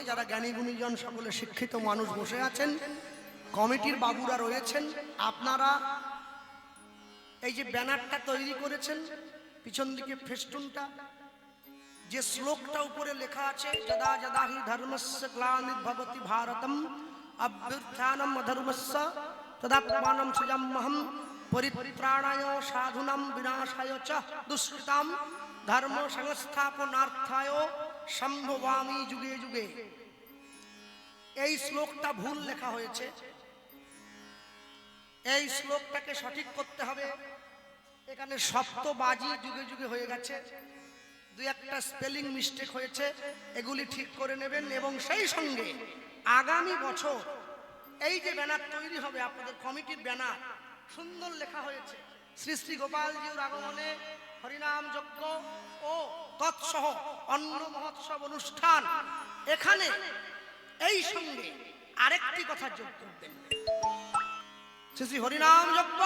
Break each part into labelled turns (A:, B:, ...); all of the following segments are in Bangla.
A: যারা জ্ঞানী গুণীজন সকলে শিক্ষিত মানুষ বসে আছেন, কমিটির বাবুরা রয়েছেন, আপনারা এই যে ব্যানারটা তৈরি করেছেন, পিছন দিকে ফেস্টুনটা, যে শ্লোকটা উপরে লেখা আছে, যদা যদা হি ধর্মস্য গ্লানির্ভবতি ভারতম অভ্যুত্থানম অধর্মস্য তদাত্মানম সৃজাম্যহম পরিত্রাণায় সাধুনাম বিনাশায় চ দুষ্কৃতাম ধর্ম সংস্থাপনার্থায় সম্ভবামি যুগে যুগে। এই শ্লোকটা ভুল লেখা হয়েছে, এই শ্লোকটাকে সঠিক করতে হবে। এখানে সপ্তবাজি যুগে যুগে হয়ে গেছে, দুই একটা স্পেলিং মিস্টেক হয়েছে, এগুলি ঠিক করে নেবেন। এবং সেই সঙ্গে আগামী বছর এই যে ব্যানার তৈরি হবে, আপনাদের কমিটির ব্যানার সুন্দর লেখা হয়েছে, শ্রী শ্রী গোপালজির আগমনে হরিনাম যজ্ঞ ও তৎসহ অন্ন মহোৎসব অনুষ্ঠান। এখানে এই সঙ্গে আরেকটি কথা যোগ করবেন, শ্রী শ্রী হরিনাম যজ্ঞ,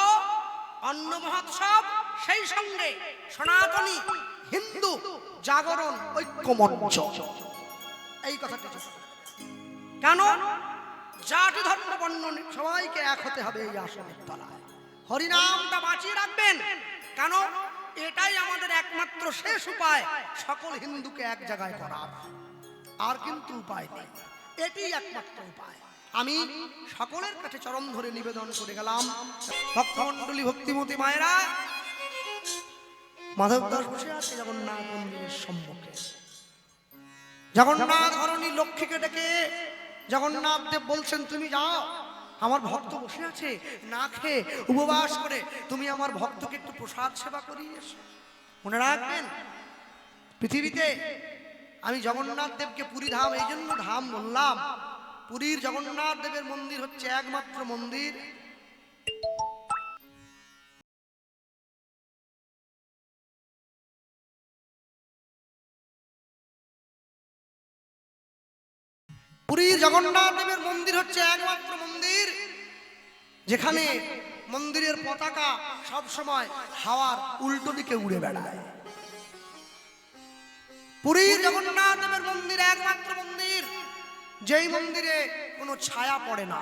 A: অন্ন মহোৎসব, সেই সঙ্গে সনাতনী হিন্দু জাগরণ ঐক্য মঞ্চ। এই কথাটা কেন? জাতি ধর্ম বর্ণ সবাইকে এক হতে হবে এই আসনের তলায়। হরিনামটা বাঁচিয়ে রাখবেন, কেন? এটাই আমাদের একমাত্র শেষ উপায় সকল হিন্দুকে এক জায়গায় করার, আর কিন্তু উপায় নেই, এটাই একমাত্র উপায়। আমি সকলের কাছে চরণ ধরে নিবেদন করে গেলাম, ভক্তমণ্ডলী ভক্তিমতী মায়েরা, মাধব দাস বসে আছে জগন্নাথ মন্দিরের সম্মুখে। জগন্নাথ ধরণী লক্ষ্মীকে ডেকে জগন্নাথ দেব বলছেন, তুমি যাও, আমার ভক্ত বসে আছে না খেয়ে উপবাস করে, তুমি আমার ভক্তকে একটু প্রসাদ সেবা করিয়ে এসো। মনে রাখবেন, পৃথিবীতে আমি জগন্নাথ দেবকে পুরী ধাম এই জন্য ধাম বললাম, পুরীর জগন্নাথ দেবের মন্দির হচ্ছে একমাত্র মন্দির পুরীর জগন্নাথ দেবের মন্দির হচ্ছে একমাত্র মন্দির যেখানে মন্দিরের পতাকা সব সময় হাওয়ার উল্টো দিকে উড়ে বেড়ায়। পুরীর জগন্নাথ দেবের মন্দির একমাত্র মন্দির যেই মন্দিরে কোনো ছায়া পড়ে না।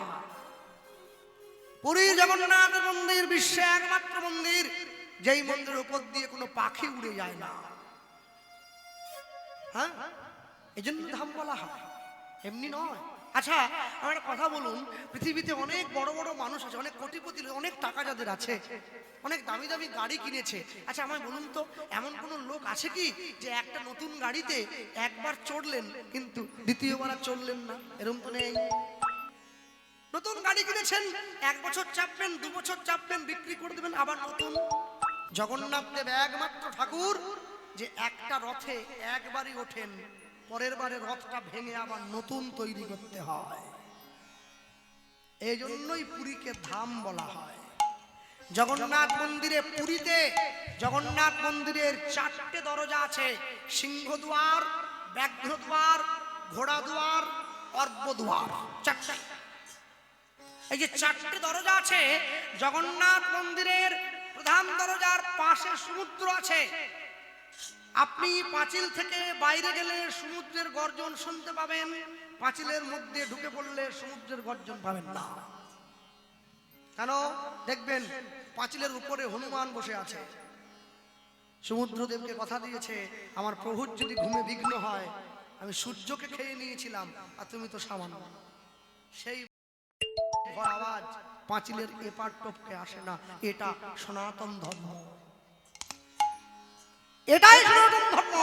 A: পুরীর জগন্নাথ মন্দির বিশ্বে একমাত্র মন্দির যেই মন্দিরের উপর দিয়ে কোনো পাখি উড়ে যায় না। হ্যাঁ, এই জন্য ধাম বলা হয়, এমনি নয়। আচ্ছা, আমার একটা কথা বলুন, পৃথিবীতে অনেক বড় বড় মানুষ আছে, অনেক কোটিপতি, অনেক টাকা যাদের আছে, অনেক দামি দামি গাড়ি কিনেছে। আচ্ছা আমায় বলুন তো, এমন কোন লোক আছে কি যে একটা নতুন গাড়িতে একবার চড়লেন কিন্তু দ্বিতীয়বার আর চড়লেন না? এরকম তো নেই। নতুন গাড়ি কিনেছেন, 1 বছর চাপবেন, 2 বছর চাপবেন, বিক্রি করে দেবেন, আবার নতুন। জগন্নাথ দেব একমাত্র ঠাকুর যে একটা রথে একবারই ওঠেন, পরের বারে রথটা ভেঙে আবার নতুন তৈরি করতে হয়। এই জন্যই পুরীকে ধাম বলা হয়। জগন্নাথ মন্দিরে, পুরীতে জগন্নাথ মন্দিরের 4টে দরজা আছে, সিংহদ্বার, ব্যাঘ্রদ্বার, ঘোড়াদ্বার, অর্বদ্বার, 4টা। এই যে 4টে দরজা আছে, জগন্নাথ মন্দিরের প্রধান দরজার পাশে সমুদ্র আছে। আপনি পাঁচিল থেকে বাইরে গেলে সমুদ্রের গর্জন শুনতে পাবেন, পাঁচিলের মধ্যে ঢুকে পড়লে সমুদ্রের গর্জন পাবেন না। কেন? দেখবেন পাঁচিলের উপরে হনুমান বসে আছে। সমুদ্রদেবকে কথা দিয়েছে, আমার প্রভুর যদি ঘুমে বিঘ্ন হয়, আমি সূর্যকে খেয়ে নিয়েছিলাম আর তুমি তো সামান্য। সেই আওয়াজ পাঁচিলের এপার টপকে আসে না। এটা সনাতন ধর্ম, এটাই সনাতন ধর্ম।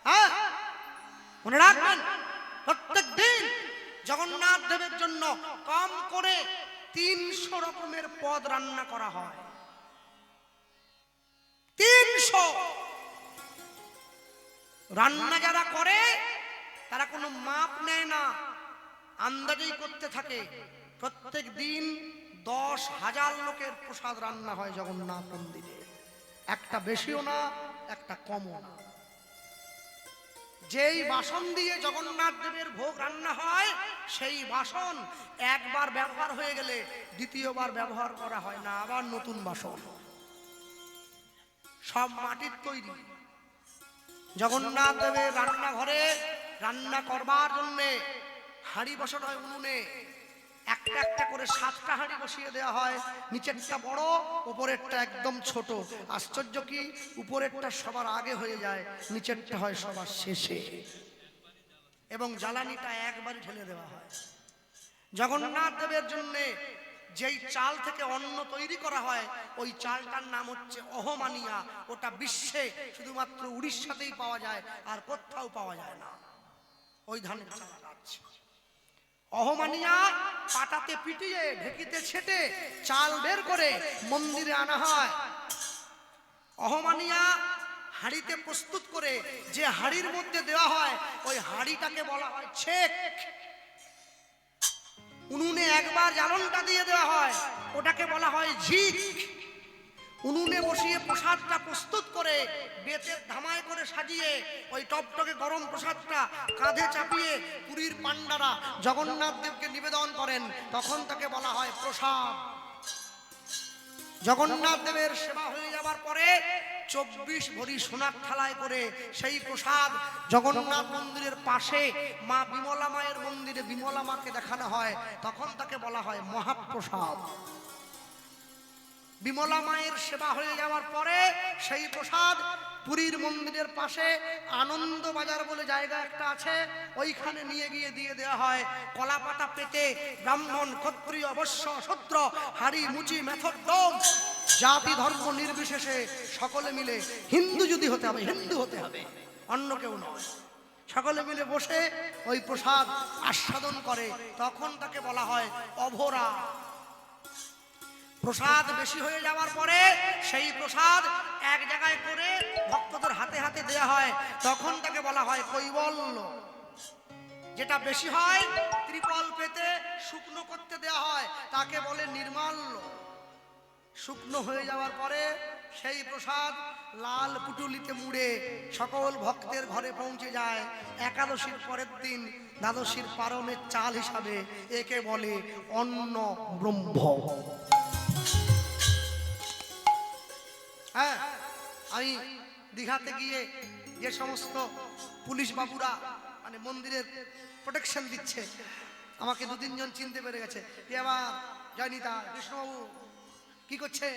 A: হ্যাঁ, মনে রাখবেন, প্রত্যেক দিন জগন্নাথ দেবের জন্য কম করে 300 রকমের পদ রান্না করা হয়। 300 রান্না যারা করে তারা কোনো মাপ নেয় না, আন্দাজেই করতে থাকে। প্রত্যেক দিন 10,000 লোকের প্রসাদ রান্না হয় জগন্নাথ মন্দিরে, একটা বেশিও না একটা কমও না। যেই বাসন দিয়ে জগন্নাথ দেবের ভোগ রান্না হয়, সেই বাসন একবার ব্যবহার হয়ে গেলে দ্বিতীয়বার ব্যবহার করা হয় না, আবার নতুন বাসন। সব মাটির তৈরি। জগন্নাথ দেবের রান্নাঘরে রান্না করবার জন্যে হাঁড়ি বসানো হয় উনুনে। একটা একটা করে 7টা হাঁড়ি বসিয়ে দেওয়া হয়, নিচেরটা বড়, উপরেরটা একদম ছোট। আশ্চর্য কি, উপরেরটা সবার আগে হয়ে যায়, নিচেরটা হয় সবার শেষে, এবং জ্বালানিটা একবারই ঢেলে দেওয়া হয়। জগন্নাথ দেবের জন্য যেই চাল থেকে অন্ন তৈরি করা হয়, ওই চালটার নাম হচ্ছে অহমানিয়া। ওটা বিশ্বে শুধুমাত্র উড়িষ্যাতেই পাওয়া যায়, আর কোথাও পাওয়া যায় না। ওই ধানের চাল আছে অহমানিয়া। পাটাতে পিটিয়ে ঢেকিতে ছেটে চাল বের করে মন্দিরে আনা হয়। অহমানিয়া হাঁড়িতে প্রস্তুত করে যে হাঁড়ির মধ্যে দেওয়া হয়, ওই হাঁড়িটাকে বলা হয় ছেক। উনুনে একবার জ্বালনটা দিয়ে দেওয়া হয়, ওটাকে বলা হয় ঝিক। উনুনে বসিয়ে প্রসাদটা প্রস্তুত করে বেতের ধামায় করে সাজিয়ে ওই টকটকে গরম প্রসাদটা কাঁধে চাপিয়ে পুরীর পান্ডারা জগন্নাথ দেবকে নিবেদন করেন, তখন তাকে বলা হয় প্রসাদ। জগন্নাথ দেবের সেবা হয়ে যাবার পরে 24 ভরি সোনার থালায় করে সেই প্রসাদ জগন্নাথ মন্দিরের পাশে মা বিমলা মায়ের মন্দিরে বিমলা মাকে দেখানো হয়, তখন তাকে বলা হয় মহাপ্রসাদ। বিমলা মায়ের সেবা হয়ে যাওয়ার পরে সেই প্রসাদ পুরীর মন্দিরের পাশে আনন্দ বাজার বলে জায়গা একটা আছে, ওইখানে নিয়ে গিয়ে দিয়ে দেওয়া হয়। কলা পাতা পেতে ব্রাহ্মণ ক্ষত্রিয় অবশ্য শূদ্র হাড়ি মুচি মেথর ডোম জাতি ধর্ম নির্বিশেষে সকলে মিলে, হিন্দু যদি হতে হবে হিন্দু হতে হবে, অন্য কেউ নয়, সকলে মিলে বসে ওই প্রসাদ আস্বাদন করে, তখন তাকে বলা হয় অভরা। প্রসাদ বেশি হয়ে যাওয়ার পরে সেই প্রসাদ এক জায়গায় করে ভক্তদের হাতে হাতে দেয়া হয়, তখন তাকে বলা হয় কৈবল্য। যেটা বেশি হয় ত্রিপল পেতে শুকনো করতে দেয়া হয়, তাকে বলে নির্মাল্য। শুকনো হয়ে যাওয়ার পরে সেই প্রসাদ লাল পুটুলিতে মুড়ে সকল ভক্তের ঘরে পৌঁছে যায়। একাদশীর পরের দিন দ্বাদশীর পারণের চাল হিসাবে একে বলে অন্ন ব্রহ্ম। হ্যাঁ, আমি দীঘাতে গিয়ে যে সমস্ত পুলিশ বাবুরা মানে মন্দিরের প্রোটেকশন দিচ্ছে, আমাকে 2-3 জন চিনতে পেরে গেছে। এবার জয়নিতা কৃষ্ণবাবু কি করছে?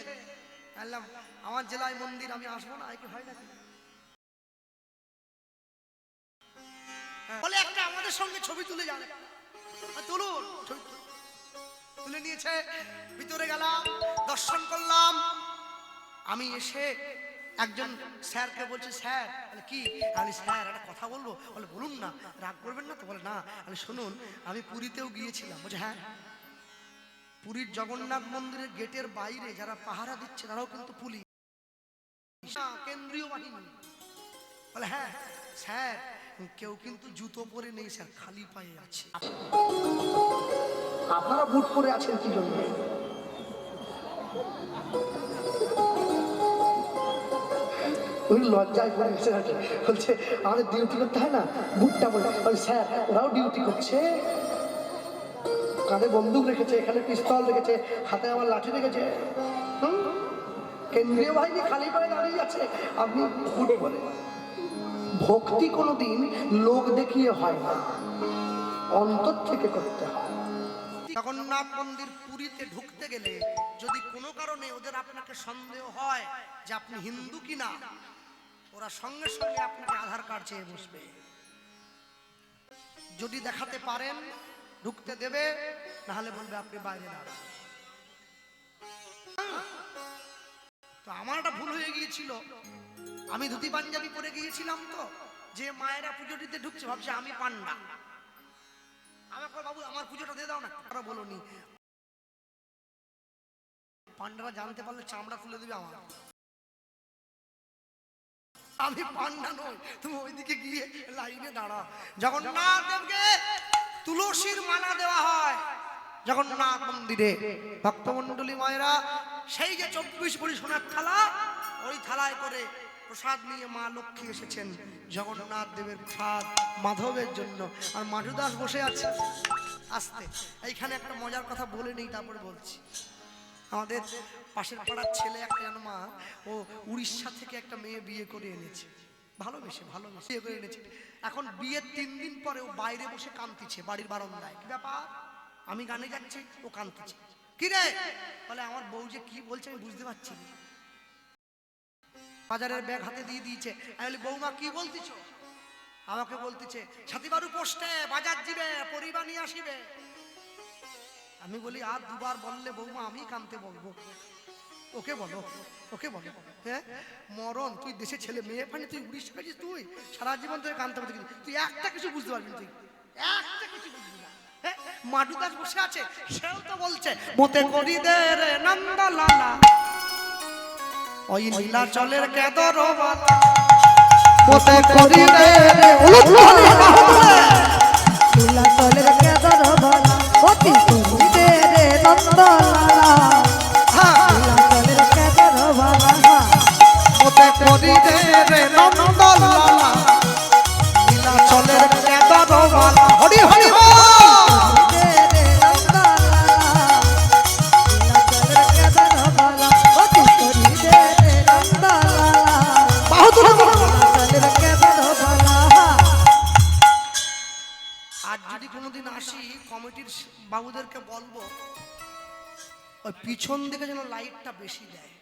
A: বললাম আমার জেলায় মন্দির, আমি আসবো না, কি হয় নাকি? বলে একটা আমাদের সঙ্গে ছবি তুলে যাবে, তুলুন। ছবি তুলে নিয়েছে, ভিতরে গেলাম, দর্শন করলাম। আমি এসে একজন স্যারকে বলছি, স্যার কি? আমি স্যার একটা কথা বলবো। বলে বলুন না, রাগ করবেন না তো? বলে না। আমি শুনুন, আমি পুরীতেও গিয়েছিলাম। বলছে হ্যাঁ। পুরীর জগন্নাথ মন্দিরের গেটের বাইরে যারা পাহারা দিচ্ছে তারাও কিন্তু পুলিশ, কেন্দ্রীয় বাহিনী। বলে হ্যাঁ স্যার, কেউ কিন্তু জুতো পরে নেই স্যার, খালি পায়ে আছে। আপনারা বুট পরে আছেন কি জন্য? উনি লজ্জায় পড়ে গেছে আর কি। বলছে আমাদের ডিউটি করতে হয় না, বুটটা বলে। স্যার ওরাও ডিউটি করছে, কাঁধে বন্দুক রেখেছে, এখানে পিস্তল রেখেছে, হাতে আমার লাঠি রেখেছে। কেন্দ্রীয় বাহিনী খালি পায়ে দাঁড়িয়ে আছে, আপনি বুট পরে। ভক্তি কোনোদিন লোক দেখিয়ে হয় না, অন্তর থেকে করতে হয়। জগন্নাথ মন্দির পুরীতে ঢুকতে গেলে যদি কোনো কারণে ওদের আপনাকে সন্দেহ হয় যে আপনি হিন্দু কিনা, ওরা সঙ্গে সঙ্গে আপনাকে আধার কার্ড চেয়ে বসবে। যদি দেখাতে পারেন ঢুকতে দেবে, নাহলে বলবে আপনি বাইরে দাঁড়ান। তো আমার একটা ভুল হয়ে গিয়েছিল, আমি ধুতি পাঞ্জাবি পরে গিয়েছিলাম, তো যে মায়েরা পুজো দিতে ঢুকছে ভাবছে আমি পান্ডা। আমাকে বাবু আমার পুজোটা দিয়ে দাও না, তারা বলনি। পান্ডারা জানতে পারলে চামড়া খুলে দেবে আমার। আমি পান্ডা নই, তুমি ওইদিকে গিয়ে লাইনে দাঁড়া। জগন্নাথ দেবকে তুলসীর মালা দেওয়া হয় জগন্নাথ মন্দিরে। ভক্তমন্ডলী মায়েরা সেই যে 24 ভরি সোনার থালা, ওই থালায় করে প্রসাদ নিয়ে মা লক্ষ্মী এসেছেন। জগন্নাথ দেবের প্রসাদ মাধবের জন্য, আর মাধুদাস বসে আছে। আসতে এইখানে একটা মজার কথা বলে নেই, তারপরে বলছি। আমাদের পাশের পাড়ার ছেলে একটা জানো মা, ও উড়িষ্যা থেকে একটা মেয়ে বিয়ে করে এনেছে, ভালোবেসে বিয়ে করে এনেছে। এখন বিয়ের 3 দিন পরে ও বাইরে বসে কাঁদতেছে বাড়ির বারান্দায়। কি ব্যাপার? আমি গানে যাচ্ছি, ও কাঁদতেছে। কি রে? বলে আমার বউ যে কি বলছে আমি বুঝতে পারছি না। বাজারের ব্যাগ হাতে দিয়ে দিয়েছে। আমি বলি বৌমা কি বলতেছ? আমাকে বলতেছে ছাতিবাড়ু পোস্টে বাজার দিবে, পরিবার নিয়ে আসিবে। আমি বলি আর দুবার বললে বৌমা আমি কাঁদতে বলবো। ওকে বলো, ওকে বলো। হ্যাঁ মরণ, তুই দেশে ছেলে মেয়ে পানি, তুই উড়িষ্যা গেছিস, তুই সারা জীবন ধরে কাঁদতে পারছিস, তুই একটা কিছু বুঝতে পারবি, তুই একটা কিছু বুঝবি না। মাডু দাস বসে আছে, সেও তো বলছে মতে করি দে রে নন্দলালা, ওই নীলাচলের কেদরবালা, মতে করি দে রে
B: নীলাচলের কেদরবালা, অতি করি দে রে নন্দলালা, নীলাচলের কেদরবালা,
A: মতে করি দে রে নন্দলালা, নীলাচলের কেদরবালা। হরি হরি হরি। আর যদি কোনোদিন আসি কমিটির বাবুদেরকে বলবো ওই পিছন দিকে যেন লাইটটা বেশি দেয়।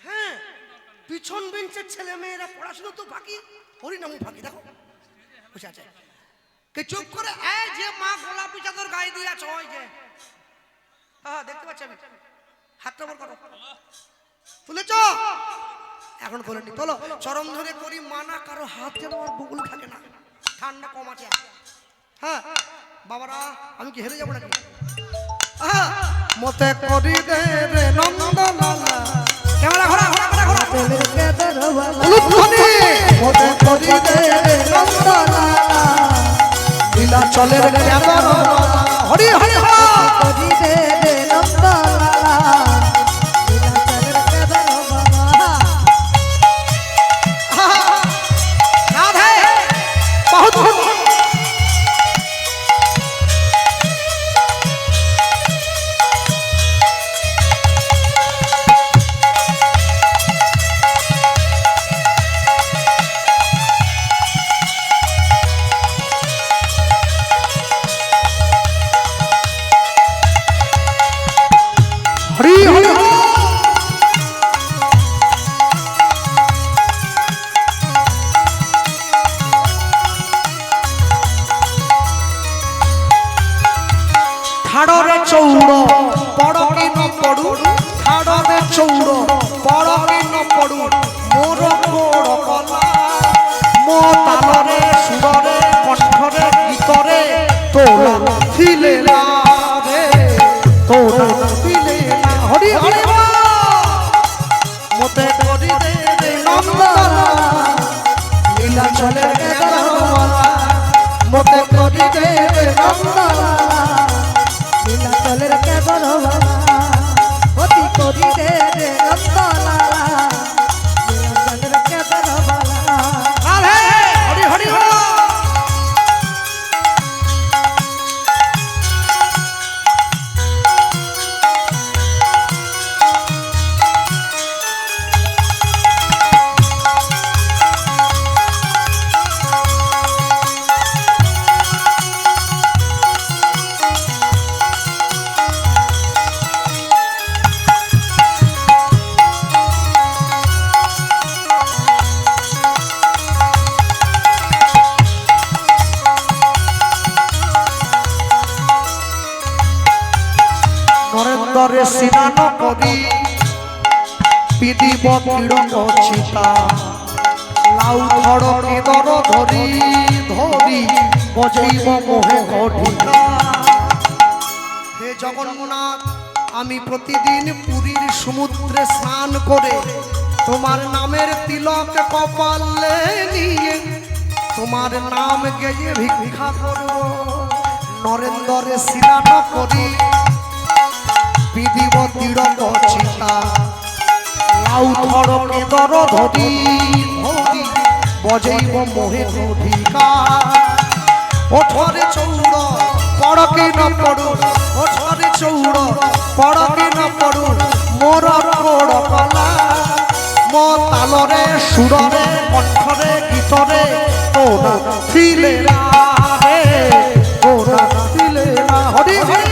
A: হ্যাঁ পিছন বেঞ্চের ছেলে মেয়েরা পড়াশোনা তো ফাঁকি, হরিনামও ফাঁকি। দেখো বুঝে আছে কে চুপ করে, এই যে মা গোলাপি চাদর গায়ে দিয়ে আছে, ওই যে হ্যাঁ দেখতে পাচ্ছি আমি, হাতটা বল করো, তুলেছ এখন তোলেনি, তোলো। চরম ধরে করি মানা, কারো হাত যেন আমার বুকুল থাকে না, ঠান্ডা কম আছে। হ্যাঁ বাবারা আমি কি হেরে যাবো নাকি? মতে করি দে রে নন্দলালা, ক্যামেরা ঘোরা ঘোরা ঘোরা ঘোরা,
B: নীলাচলের কেদরবালা,
A: মতে করি দে রে নন্দলালা, নীলাচলের কেদরবালা। হরি হরি হরি।
B: করি দে রে নন্দলালা, নীলাচলের কেদরবালা,
A: রাধে বহুত হরি হরি হরি। ঠাড়রে চৌড় পড়কি ন পড়ু, ঠাড়রে চৌড় পড়কি ন পড়ু, মোর গোড় কলা, মো তালরে সুররে কণ্ঠরে গীতরে তোলা ছিলে না রে, তোলা ছিলে না। হরি হরি বল। মতে করি দে রে নন্দলালা, নীলাচলের কেদরবালা, মতে করি দে রে নন্দলালা,
B: নীলাচলের কেদরবালা, অতি করি দে রে নন্দলালা, নীলাচলের কেদরবালা।
A: রাধে হরি হরি হরি। নরেন্দ্রে স্নান করি পিদিব তিড়ক চিতা, লাউ খড়কে দর ধরি ধরি বজাইব মোহে ঘটিকা। হে জগন্নাথ, আমি প্রতিদিন পুরীর সমুদ্রে স্নান করে তোমার নামের তিলক কপালে নিয়ে তোমার নাম গেয়ে ভিক্ষা করব। নরেন্দ্রে স্নান করি পিদিব তিড়ক চিতা, লাউ খড়কে দর ধরি ধরি বজাইব মোহে ঘটিকা। ওঠরে চৌড় পড়কে ন পড়ু, ওঠরে চৌড় পড়কে ন পড়ু, মোর গোড় কলা, মো তালরে সুররে কণ্ঠরে গীতরে তোরা ফিলে রে তোরা ফিলে হরি হরি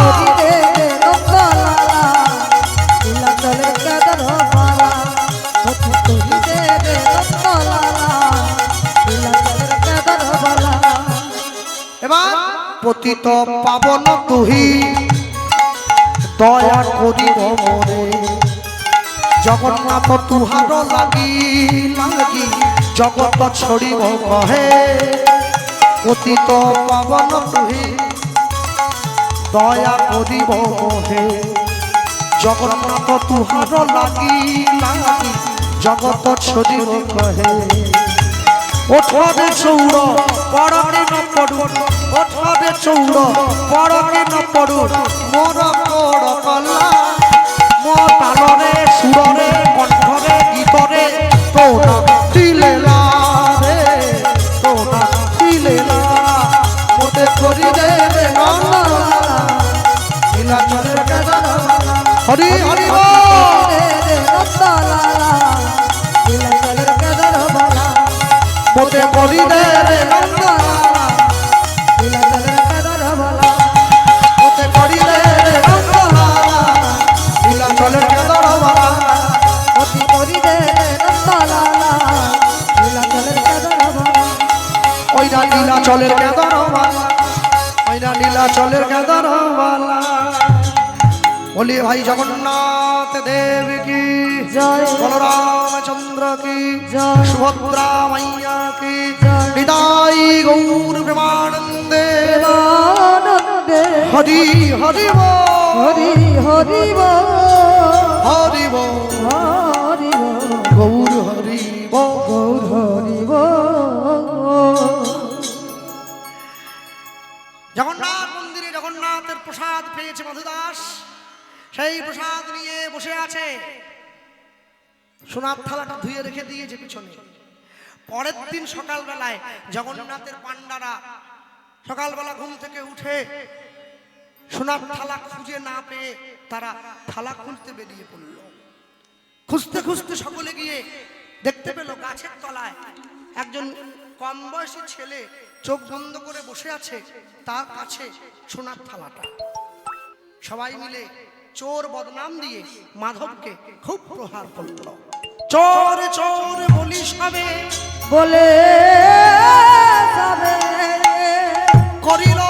B: করি রে নন্দলালা নীলাচলের কেদার বালা সখী করি রে নন্দলালা নীলাচলের কেদার বালা।
A: এবার পতিত পাবন তুহি দয়া করিব মোরে জগন্নাথ তুহার লাগি লাগি জগত ছড়িব কহে পতিত পাবন তুহি দয়া করিব মোহে জগন্নাথ তুহার লাগি লাগি জগত ছড়িব কহে ওঠবে চৌর পড়কে ন পড়ু ওঠবে চৌর পড়কে ন পড়ু মোর পড় কলা মো তালরে সুররে কণ্ঠরে গীতরে তোরা দিলে রে তোরা দিলে মোতে করি রে নন্দলালা নীলাচলের কেদার হরি হরি
B: করি রে নন্দলালা নীলাচলের কেদার বালা
A: মোতে করি রে
B: নন্দলালা নীলাচলের কেদার বালা
A: মোতে করি রে নন্দলালা নীলাচলের কেদার
B: অতি করি রে নন্দলালা নীলাচলের কেদার বালা।
A: ওইরা নীলাচলের কেদার ওইরা নীলাচলের কেদার বলি ভাই জগন্নাথ দেব কি
B: জয়
A: বলরামচন্দ্র কি
B: জয়
A: সুভদ্রা মাইয়া কি
B: জয়
A: হৃদয় গৌর প্রেমানন্দে
B: প্রেমানন্দে
A: হরি হরি
B: হরি হরি
A: হরি
B: হরি
A: গৌর হরি
B: গৌর হরি
A: জগন্নাথ মন্দিরে জগন্নাথের প্রসাদ পেয়েছে মধুদাস সেই প্রসাদ নিয়ে বসে আছে সোনার থালাটা ধুয়ে রেখে দিয়েছে পিছনে পরের দিন সকালবেলায় জগন্নাথের পান্ডারা সকালবেলা ঘুম থেকে উঠে সোনার থালা খুঁজে না পেয়ে তারা থালা খুলতে বেরিয়ে পড়ল খুঁজতে খুঁজতে সকলে গিয়ে দেখতে পেল গাছের তলায় একজন কম বয়সী ছেলে চোখ বন্ধ করে বসে আছে তার কাছে সোনার থালাটা সবাই মিলে চোর বদনাম দিয়ে মাধবকে খুব প্রহার করল চোর চোর বলিস হবে
B: বলে যাবে
A: করিল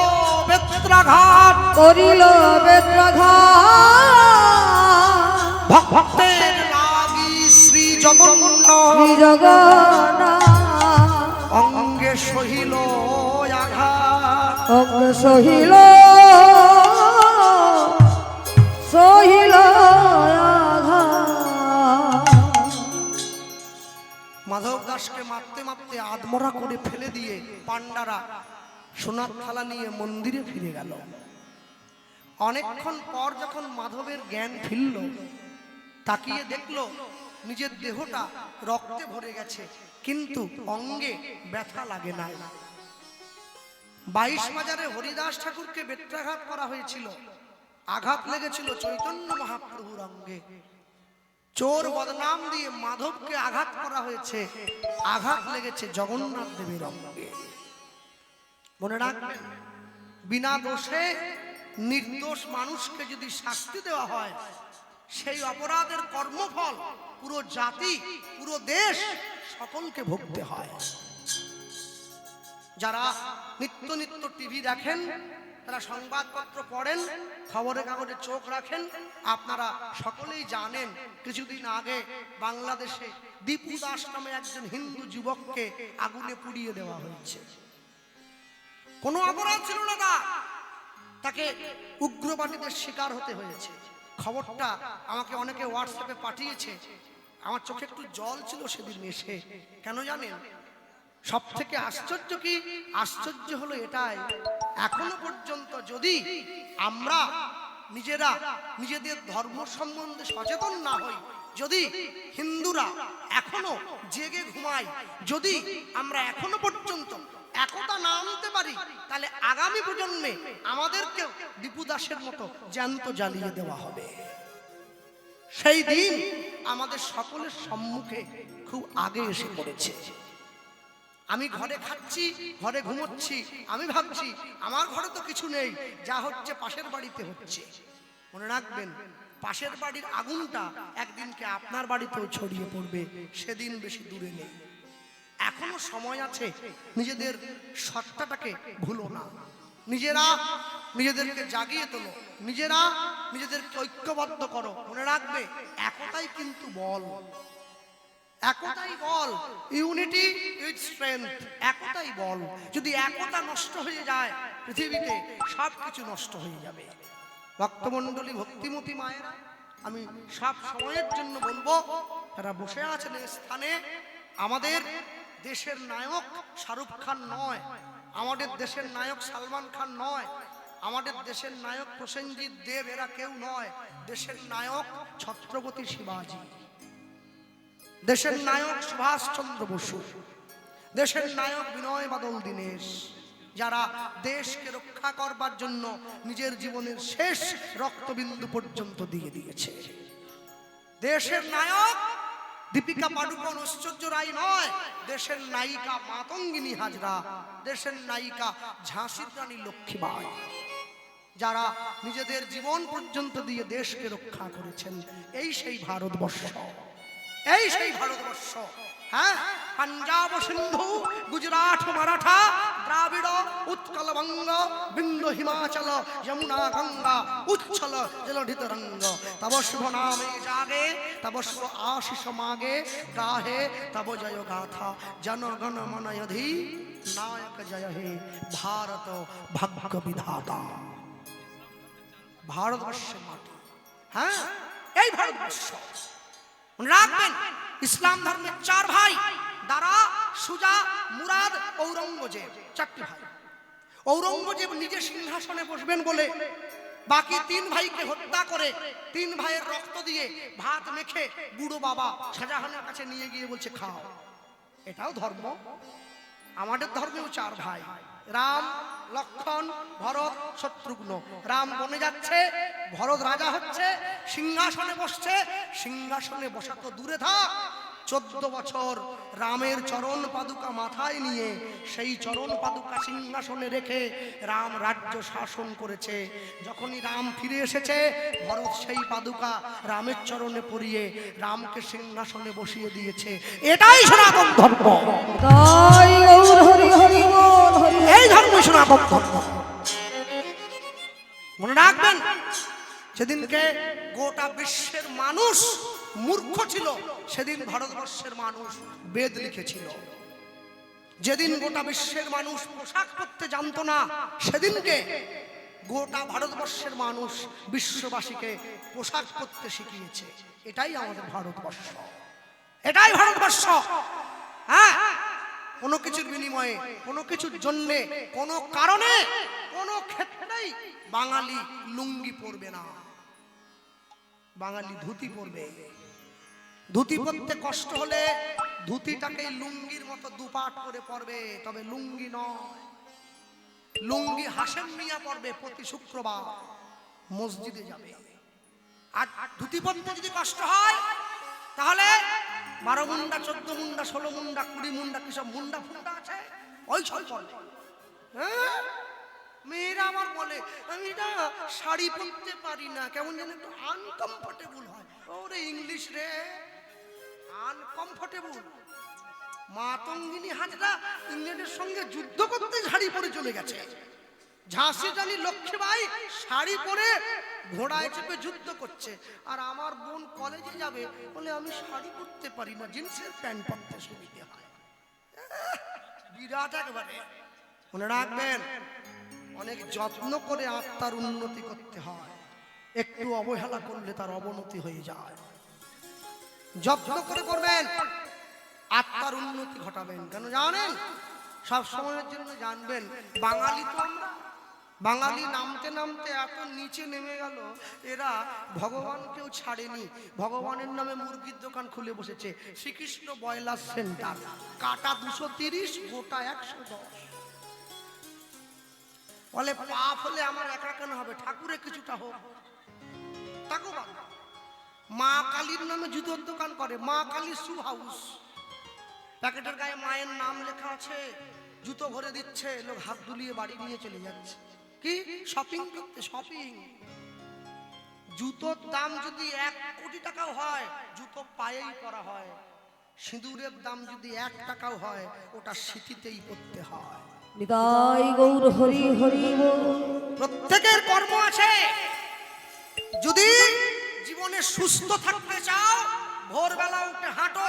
A: বেত্রাঘাত
B: করিল বেত্রাঘাত
A: ভক্তের লাগি শ্রী জগন্নাথ
B: শ্রী জগন্নাথ
A: অঙ্গে সহিল আঘাত
B: অঙ্গ সহিল সহিল আঘাত।
A: মাধব দাসকে মারতে মারতে আদমরা করে ফেলে দিয়ে পান্ডারা সোনার থালা নিয়ে মন্দিরে ফিরে গেল অনেকক্ষণ পর যখন মাধবের জ্ঞান ফিরল তাকিয়ে দেখলো নিজের দেহটা রক্তে ভরে গেছে কিন্তু অঙ্গে ব্যথা লাগে না 22 বাজারে হরিদাস ঠাকুরকে বেত্রাঘাত করা হয়েছিল আঘাত লেগেছিল চৈতন্য মহাপ্রভুর অঙ্গে চোর বদনাম দিয়ে মাধবকে আঘাত করা হয়েছে আঘাত লেগেছে জগন্নাথ দেবের অঙ্গে মনে রাখবেন বিনা দোষে নির্দোষ মানুষকে যদি শাস্তি দেওয়া হয় সেই অপরাধের কর্মফল পুরো জাতি পুরো দেশ সকলকে ভুগতে হয় যারা নিত্য নিত্য টিভি দেখেন তারা সংবাদপত্র পড়েন খবরের কাগজে চোখ রাখেন আপনারা সকলেই জানেন কিছুদিন আগে বাংলাদেশে দীপু দাস নামে একজন হিন্দু যুবককে আগুনে পুড়িয়ে দেওয়া হয়েছে কোনো অপরাধ ছিল না তাকে উগ্রবাদীদের শিকার হতে হয়েছে খবরটা আমাকে অনেকে হোয়াটসঅ্যাপে পাঠিয়েছে আমার চোখে একটু জল ছিল সেদিন এসে কেন জানেন সব থেকে আশ্চর্য কি আশ্চর্য হলো এটাই এখনো পর্যন্ত যদি আমরা নিজেরা নিজেদের ধর্ম সম্বন্ধে সচেতন না হই যদি হিন্দুরা এখনো জেগে ঘুমায় যদি আমরা এখনো পর্যন্ত একতা না আনতে পারি তাহলে আগামী প্রজন্মে আমাদেরকেও দীপু দাসের মতো জ্যান্ত জ্বালিয়ে দেওয়া হবে সেই দিন আমাদের সকলের সম্মুখে খুব আগে এসে পড়েছে। আমি ঘরে খাচ্ছি, ঘরে ঘুমোচ্ছি, আমি ভাবছি আমার ঘরে তো কিছু নেই, যা হচ্ছে পাশের বাড়িতে হচ্ছে। মনে রাখবেন, পাশের বাড়ির আগুনটা একদিনকে আপনার বাড়িতেও ছড়িয়ে পড়বে, সেদিন বেশি দূরে নেই। এখনো সময় আছে, নিজেদের সত্তাটাকে ভুলো না, নিজেরা নিজেদেরকে জাগিয়ে তোলো, নিজেরা নিজেদেরকে ঐক্যবদ্ধ করো। মনে রাখবে, একতাই কিন্তু বল, একতাই বল, ইউনিটি উইথ স্ট্রেংথ, একতাই বল। যদি একতা নষ্ট হয়ে যায় পৃথিবীতে সবকিছু নষ্ট হয়ে যাবে। ভক্তমণ্ডলী, ভক্তিমতী মায়েরা, আমি সব সময়ের জন্য বলবো, যারা বসে আছেন এই স্থানে, আমাদের দেশের নায়ক শাহরুখ খান নয়, আমাদের দেশের নায়ক সালমান খান নয়, আমাদের দেশের নায়ক প্রসেনজিৎ দেব, এরা কেউ নয়। দেশের নায়ক ছত্রপতি শিবাজী, দেশের নায়ক সুভাষচন্দ্র বসু, দেশের নায়ক বিনয় বাদল দীনেশ, যারা দেশকে রক্ষা করবার জন্য নিজের জীবনের শেষ রক্তবিন্দু পর্যন্ত দিয়ে দিয়েছে। দেশের নায়ক দীপিকা পাডুকোন, ঐশ্বর্য রায় নয়, দেশের নায়িকা মাতঙ্গিনী হাজরা, দেশের নায়িকা ঝাঁসির রানী লক্ষ্মীবাই, যারা নিজেদের জীবন পর্যন্ত দিয়ে দেশকে রক্ষা করেছেন। এই সেই ভারতবর্ষ, এই সেই ভারতবর্ষ। হ্যাঁ, পাঞ্জাব সিন্ধু গুজরাট মারাঠা দ্রাবিড় উৎকল বঙ্গ বিন্দু হিমাচল যমুনা গঙ্গা উচ্ছল জলধিত রঙ্গ, তব শুভ নামে জাগে, তব শুভ আশিস মাগে, গাহে তব জয় গাথা, জনগণ মন অধি নায়ক জয় হে ভারত ভাগ্য বিধাতা। ভারতবর্ষের মাটি, হ্যাঁ, এই ভারতবর্ষ। রাখবেন, ইসলাম ধর্মের চার ভাই, দারা, সুজা, মুরাদ, ঔরঙ্গজেব, চারটি ভাই। ঔরঙ্গজেব নিজে সিংহাসনে বসবেন বলে বাকি তিন ভাইকে হত্যা করে, তিন ভাইয়ের রক্ত দিয়ে ভাত মেখে বুড়ো বাবা শাহজাহানের কাছে নিয়ে গিয়ে বলছে খাও। এটাও ধর্ম। আমাদের ধর্মেও চার ভাই, রাম, লক্ষণ, ভরত, শত্রুঘ্ন। রাম বনে যাচ্ছে, ভরত রাজা হচ্ছে, সিংহাসনে বসছে। সিংহাসনে বসা তো দূরে থাক, 14 বছর রামের চরণ পাদুকা মাথায় নিয়ে সেই চরণ পাদুকা সিংহাসনে রেখে রাম রাজ্য শাসন করেছে। যখনই রাম ফিরে এসেছে, ভরত সেই পাদুকা রামের চরণে পরিয়ে রামকে সিংহাসনে বসিয়ে দিয়েছে। এটাই সনাতন ধর্ম।
B: তাই গৌর হরি হরি বল, হরি
A: এই ধর্ম সনাতন ধর্ম। মনে রাখবেন, সেদিনকে গোটা বিশ্বের মানুষ মূর্খ ছিল, সেদিন ভারতবর্ষের মানুষ বেদ লিখেছিল। যেদিন গোটা বিশ্বের মানুষ পোশাক পরতে জানতো না, সেদিনকে গোটা ভারতবর্ষের মানুষ বিশ্ববাসীকে পোশাক পরতে শিখিয়েছে। এটাই আমাদের ভারতবর্ষ, এটাই ভারতবর্ষ। হ্যাঁ, কোনো কিছুর বিনিময়ে, কোনো কিছুর জন্যে, কোনো কারণে, কোনো ক্ষেত্রেই বাঙালি লুঙ্গি পরবে না, বাঙালি ধুতি পরবে। ধুতি পরতে কষ্ট হলে ধুতিটাকে লুঙ্গির মতো দুপাট করে পরবে, তবে লুঙ্গি নয়। লুঙ্গি হাশেম মিয়া পরবে, প্রতি শুক্রবার মসজিদে যাবে। আর ধুতি পরতে যদি কষ্ট হয়, তাহলে 12 মুন্ডা, 14 মুন্ডা, 16 মুন্ডা, 20 মুন্ডা, কি সব মুন্ডা ফুন্ডা আছে, ওই সব পরবে। হ্যাঁ, মেয়েরা আমার বলে আমি না শাড়ি পরতে পারি না, কেমন যেন একটু আনকমফোর্টেবল হয়। ওরে ইংলিশ রে, আনকমফোর্টেবল। মাতঙ্গিনী হাজরা ইংল্যান্ডের সঙ্গে যুদ্ধ করতে শাড়ি পরে চলে গেছে। ঝাঁসি রানী লক্ষ্মীবাই শাড়ি পরে ঘোড়ায় চেপে যুদ্ধ করছে। আর আমার বোন কলেজে যাবে বলে আমি শাড়ি পরতে পারি না, জিন্সের প্যান্ট পরতে সুবিধে হয়। বিরাট একবারে। মনে রাখবেন, অনেক যত্ন করে আত্মার উন্নতি করতে হয়, একটু অবহেলা করলে তার অবনতি হয়ে যায়। যত্ন করে করবেন, আত্মার উন্নতি ঘটাবেন। কেন জানেন? সব সময়ের জন্য জানবেন, বাঙালি তো আমরা, বাঙালি নামতে নামতে এত নিচে নেমে গেল, এরা ভগবানকেও ছাড়েনি। ভগবানের নামে মুরগির দোকান খুলে বসেছে, শ্রীকৃষ্ণ ব্রয়লার সেন্টার, কাটা 230, গোটা 110। বলে পাপ হলে আমার একা কেন হবে, ঠাকুরে কিছুটা হোক, তাকেও বাদ। মা কালীর নামে জুতোর দোকান করে, মা কালী শু হাউস। প্যাকেটের গায়ে মায়ের নাম লেখা আছে, জুতো ভরে দিচ্ছে, লোক হাত দুলিয়ে বাড়ি নিয়ে চলে যাচ্ছে। কি শপিং করতে? শপিং। জুতোর দাম যদি 1 কোটি টাকাও হয়, জুতো পায়েই পরা হয়। সিঁদুরের দাম যদি 1 টাকাও হয়, ওটা সিঁথিতেই পড়তে হয়।
B: নিতাই গৌর হরি হরি বল।
A: প্রত্যেকের কর্ম আছে। যদি জীবনে সুস্থ থাকতে চাও, ভোরবেলা উঠে হাঁটো।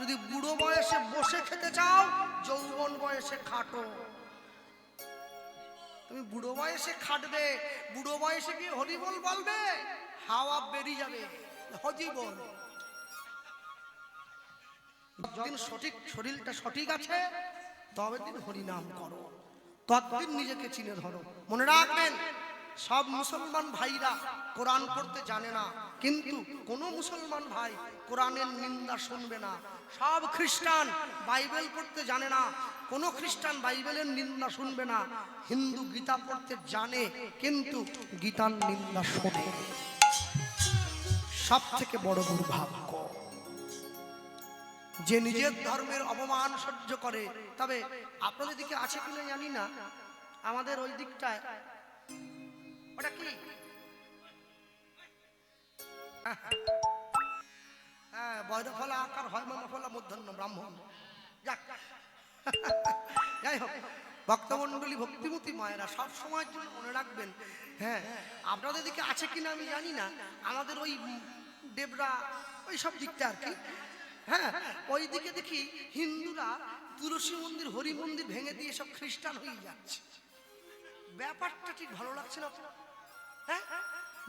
A: যদি বুড়ো বয়সে বসে খেতে চাও, যৌবন বয়সে খাটো। তুমি বুড়ো বয়সে খাটবে, বুড়ো বয়সে গিয়ে হরি বল বলবে, হাওয়া বেরিয়ে যাবে। হরি বল। যতদিন সঠিক শরীরটা সঠিক আছে, তবে দিন হরি নাম করো, ততদিন নিজেকে চিনে ধরো। মনে রাখবেন, সব মুসলমান ভাইরা কোরআন পড়তে জানে না, কিন্তু কোন মুসলমান ভাই কোরআনের নিন্দা শুনবে না। সব খ্রিস্টান বাইবেল পড়তে জানে না, কোন খ্রিস্টান বাইবেলের নিন্দা শুনবে না। হিন্দু গীতা পড়তে জানে, কিন্তু গীতার নিন্দা শোনে। সব থেকে বড় দুর্ভাগ্য যে নিজের ধর্মের অপমান সহ্য করে। তবে আপনাদের দিকে আছে কিনা জানি না, আমাদের ওই দিকটায় ওটা কি, হ্যাঁ, বৈরফলা আকার হয় মামাফলা মধ্যাহ্ন ব্রাহ্মণ। যাক, যাই হোক, ভক্তমণ্ডলী ভক্তিমতী মায়েরা সব সময়ের জন্য মনে রাখবেন। হ্যাঁ, আপনাদের দিকে আছে কিনা আমি জানি না, আমাদের ওই দেবরা ওই সব দিকটা আর কি। হ্যাঁ, ওই দিকে দেখি হিন্দুরা তুলসী মন্দির, হরি মন্দির ভেঙে দিয়ে সব খ্রিস্টান হয়ে যাচ্ছে। ব্যাপারটা ঠিক ভালো লাগছে না। হ্যাঁ,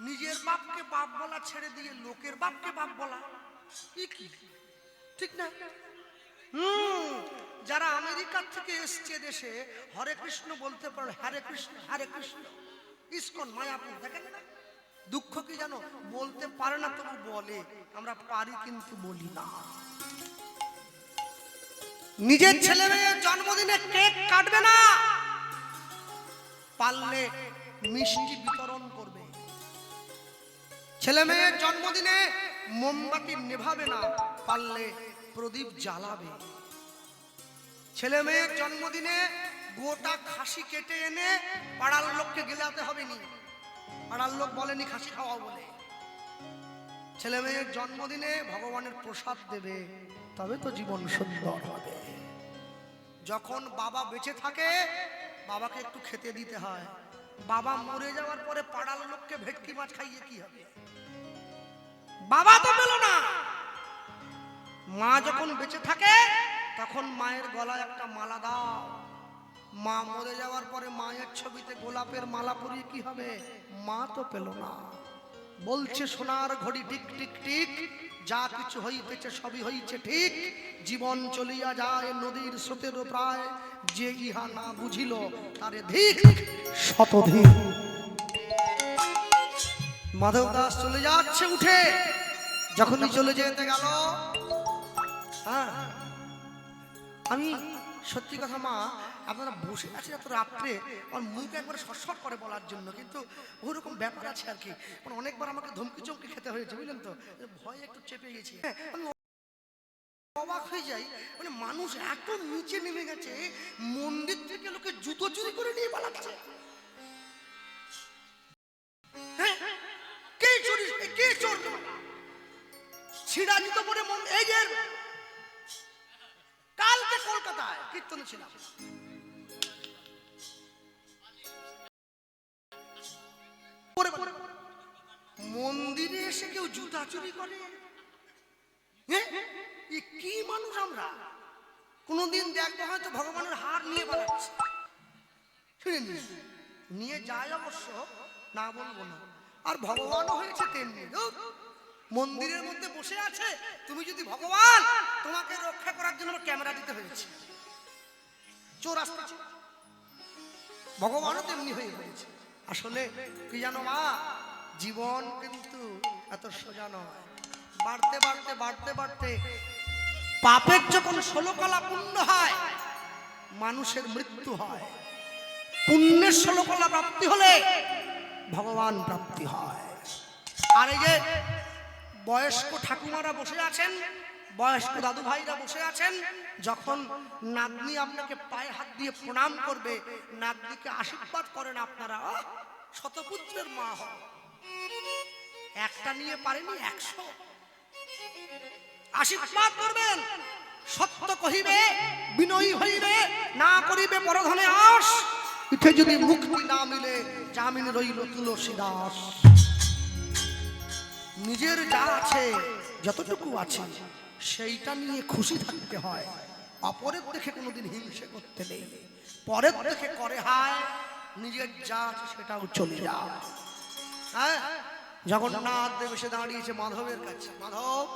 A: নিজের বাপকে বাপ বলা ছেড়ে দিয়ে লোকের বাপকে বাপ বলা, কি ঠিক না? যারা আমেরিকার থেকে এসছে দেশে, হরে কৃষ্ণ বলতে পারে, হরে কৃষ্ণ হরে কৃষ্ণ, ইসকন মায়াপুর, দেখেন না? দুঃখ কি জানো, বলতে পারে না, তবু বলে। আমরা পারি কিন্তু বলি না। নিজের ছেলে মেয়ের জন্মদিনে কেক কাটবে না, পারলে মিষ্টি বিতরণ করবে। ছেলে মেয়ের জন্মদিনে মোমবাতি নেভাবে না, পারলে প্রদীপ জ্বালাবে। ছেলে মেয়ের জন্মদিনে গোটা খাসি কেটে এনে পাড়ার লোককে গেলাতে হবে নি, পাড়ার লোক বলেনি খাসি খাওয়া বলে। ছেলে মেয়ের জন্মদিনে ভগবানের প্রসাদ দেবে, তবে তো জীবন সুন্দর হবে। যখন বাবা বেঁচে থাকে, বাবাকে একটু খেতে দিতে হয়। বাবা মরে যাওয়ার পরে পাড়ার লোককে ভেটকি মাছ খাইয়ে কি হবে? বাবা তো পেল না। মা যখন বেঁচে থাকে, তখন মায়ের গলায় একটা মালা দাও। মা মরে যাওয়ার পরে মায়ের ছবিতে গোলাপের মালা পরিয়ে কি হবে? মা তো পেল না। বলছে সোনার ঘড়ি টিক টিক টিক, যা কিছু হইতেছে সবই হইছে ঠিক। জীবন চলিয়া যায় নদীর স্রোতের প্রায়, যে ইহা না বুঝিল তারে ধিক শতধিক। মাধব দাস চলে যাচ্ছে উঠে, যখনই চলে যেতে গেল, হ্যাঁ, আমি সত্যি কথা মা, আপনারা বসে আছেন এত রাত্রে, আমার মুখ একবার সটসট করে বলার জন্য, কিন্তু ওরকম ব্যাপার আছে আর কি। অনেকবার আমাকে ধমকি চমকি খেতে হয়েছে, বুঝলেন তো, ভয় একটু চেপে গেছি। আমি অবাক হয়ে যাই, মানে মানুষ এত নিচে নেমে গেছে, মন্দির থেকে লোকে জুতো চুরি করে নিয়ে পালাচ্ছে। কে চুরি, কে চোর? ছিঁড়া জুতো পরে এই যে কালকে কলকাতায় কীর্তনে ছিলাম, মন্দিরে এসে কেউ জুতা চুরি করে? কি মানুষ আমরা! কোনদিন দেখবো হয়তো ভগবানের হার নিয়ে পালাচ্ছে, নিয়ে যায় অবশ্য, না বলবো না। আর ভগবানও হয়েছে তেমনি, মন্দিরের মধ্যে বসে আছে। তুমি যদি ভগবান, তোমাকে রক্ষা করার জন্য ক্যামেরা দিতে হয়েছে। চোর আসছে, ভগবানও তেমনি হয়ে পড়েছে। আসলে কি জানো মা, জীবন কিন্তু এত সোজা নয়। বাড়তে বাড়তে বাড়তে বাড়তে পাপের যখন 16 কলা পূর্ণ হয়, মানুষের মৃত্যু হয়। পুণ্যের 16 কলা প্রাপ্তি হলে ভগবান প্রাপ্তি হয়। আর এই যে বয়স্ক ঠাকুমারা বসে আছেন, বয়স্ক দাদু ভাইরা বসে আছেন। যখন নাতনি আপনাকে পায়ে হাত দিয়ে প্রণাম করবে, নাতনিকে আশীর্বাদ করেন আপনারা, শতপুত্রের মা হন। একটা নিয়ে পারেনি 100 আশীর্বাদ করবেন। সত্য কহিবে বিনয়ী হইবে, না করিবে পরধনে আশ। পিঠে যদি মুক্তি না মিলে জামিন রইল তুলসী দাস। নিজের যা আছে, যতটুকু আছে, সেইটা নিয়ে খুশি থাকতে হয়। অপরের দেখে কোনোদিন হিংসে করতে নেই। পরের দেখে করে হায়, নিজের যা আছে সেটাও চলে যায়। হ্যাঁ, জগন্নাথ দেব এসে দাঁড়িয়েছে মাধবের কাছে। মাধব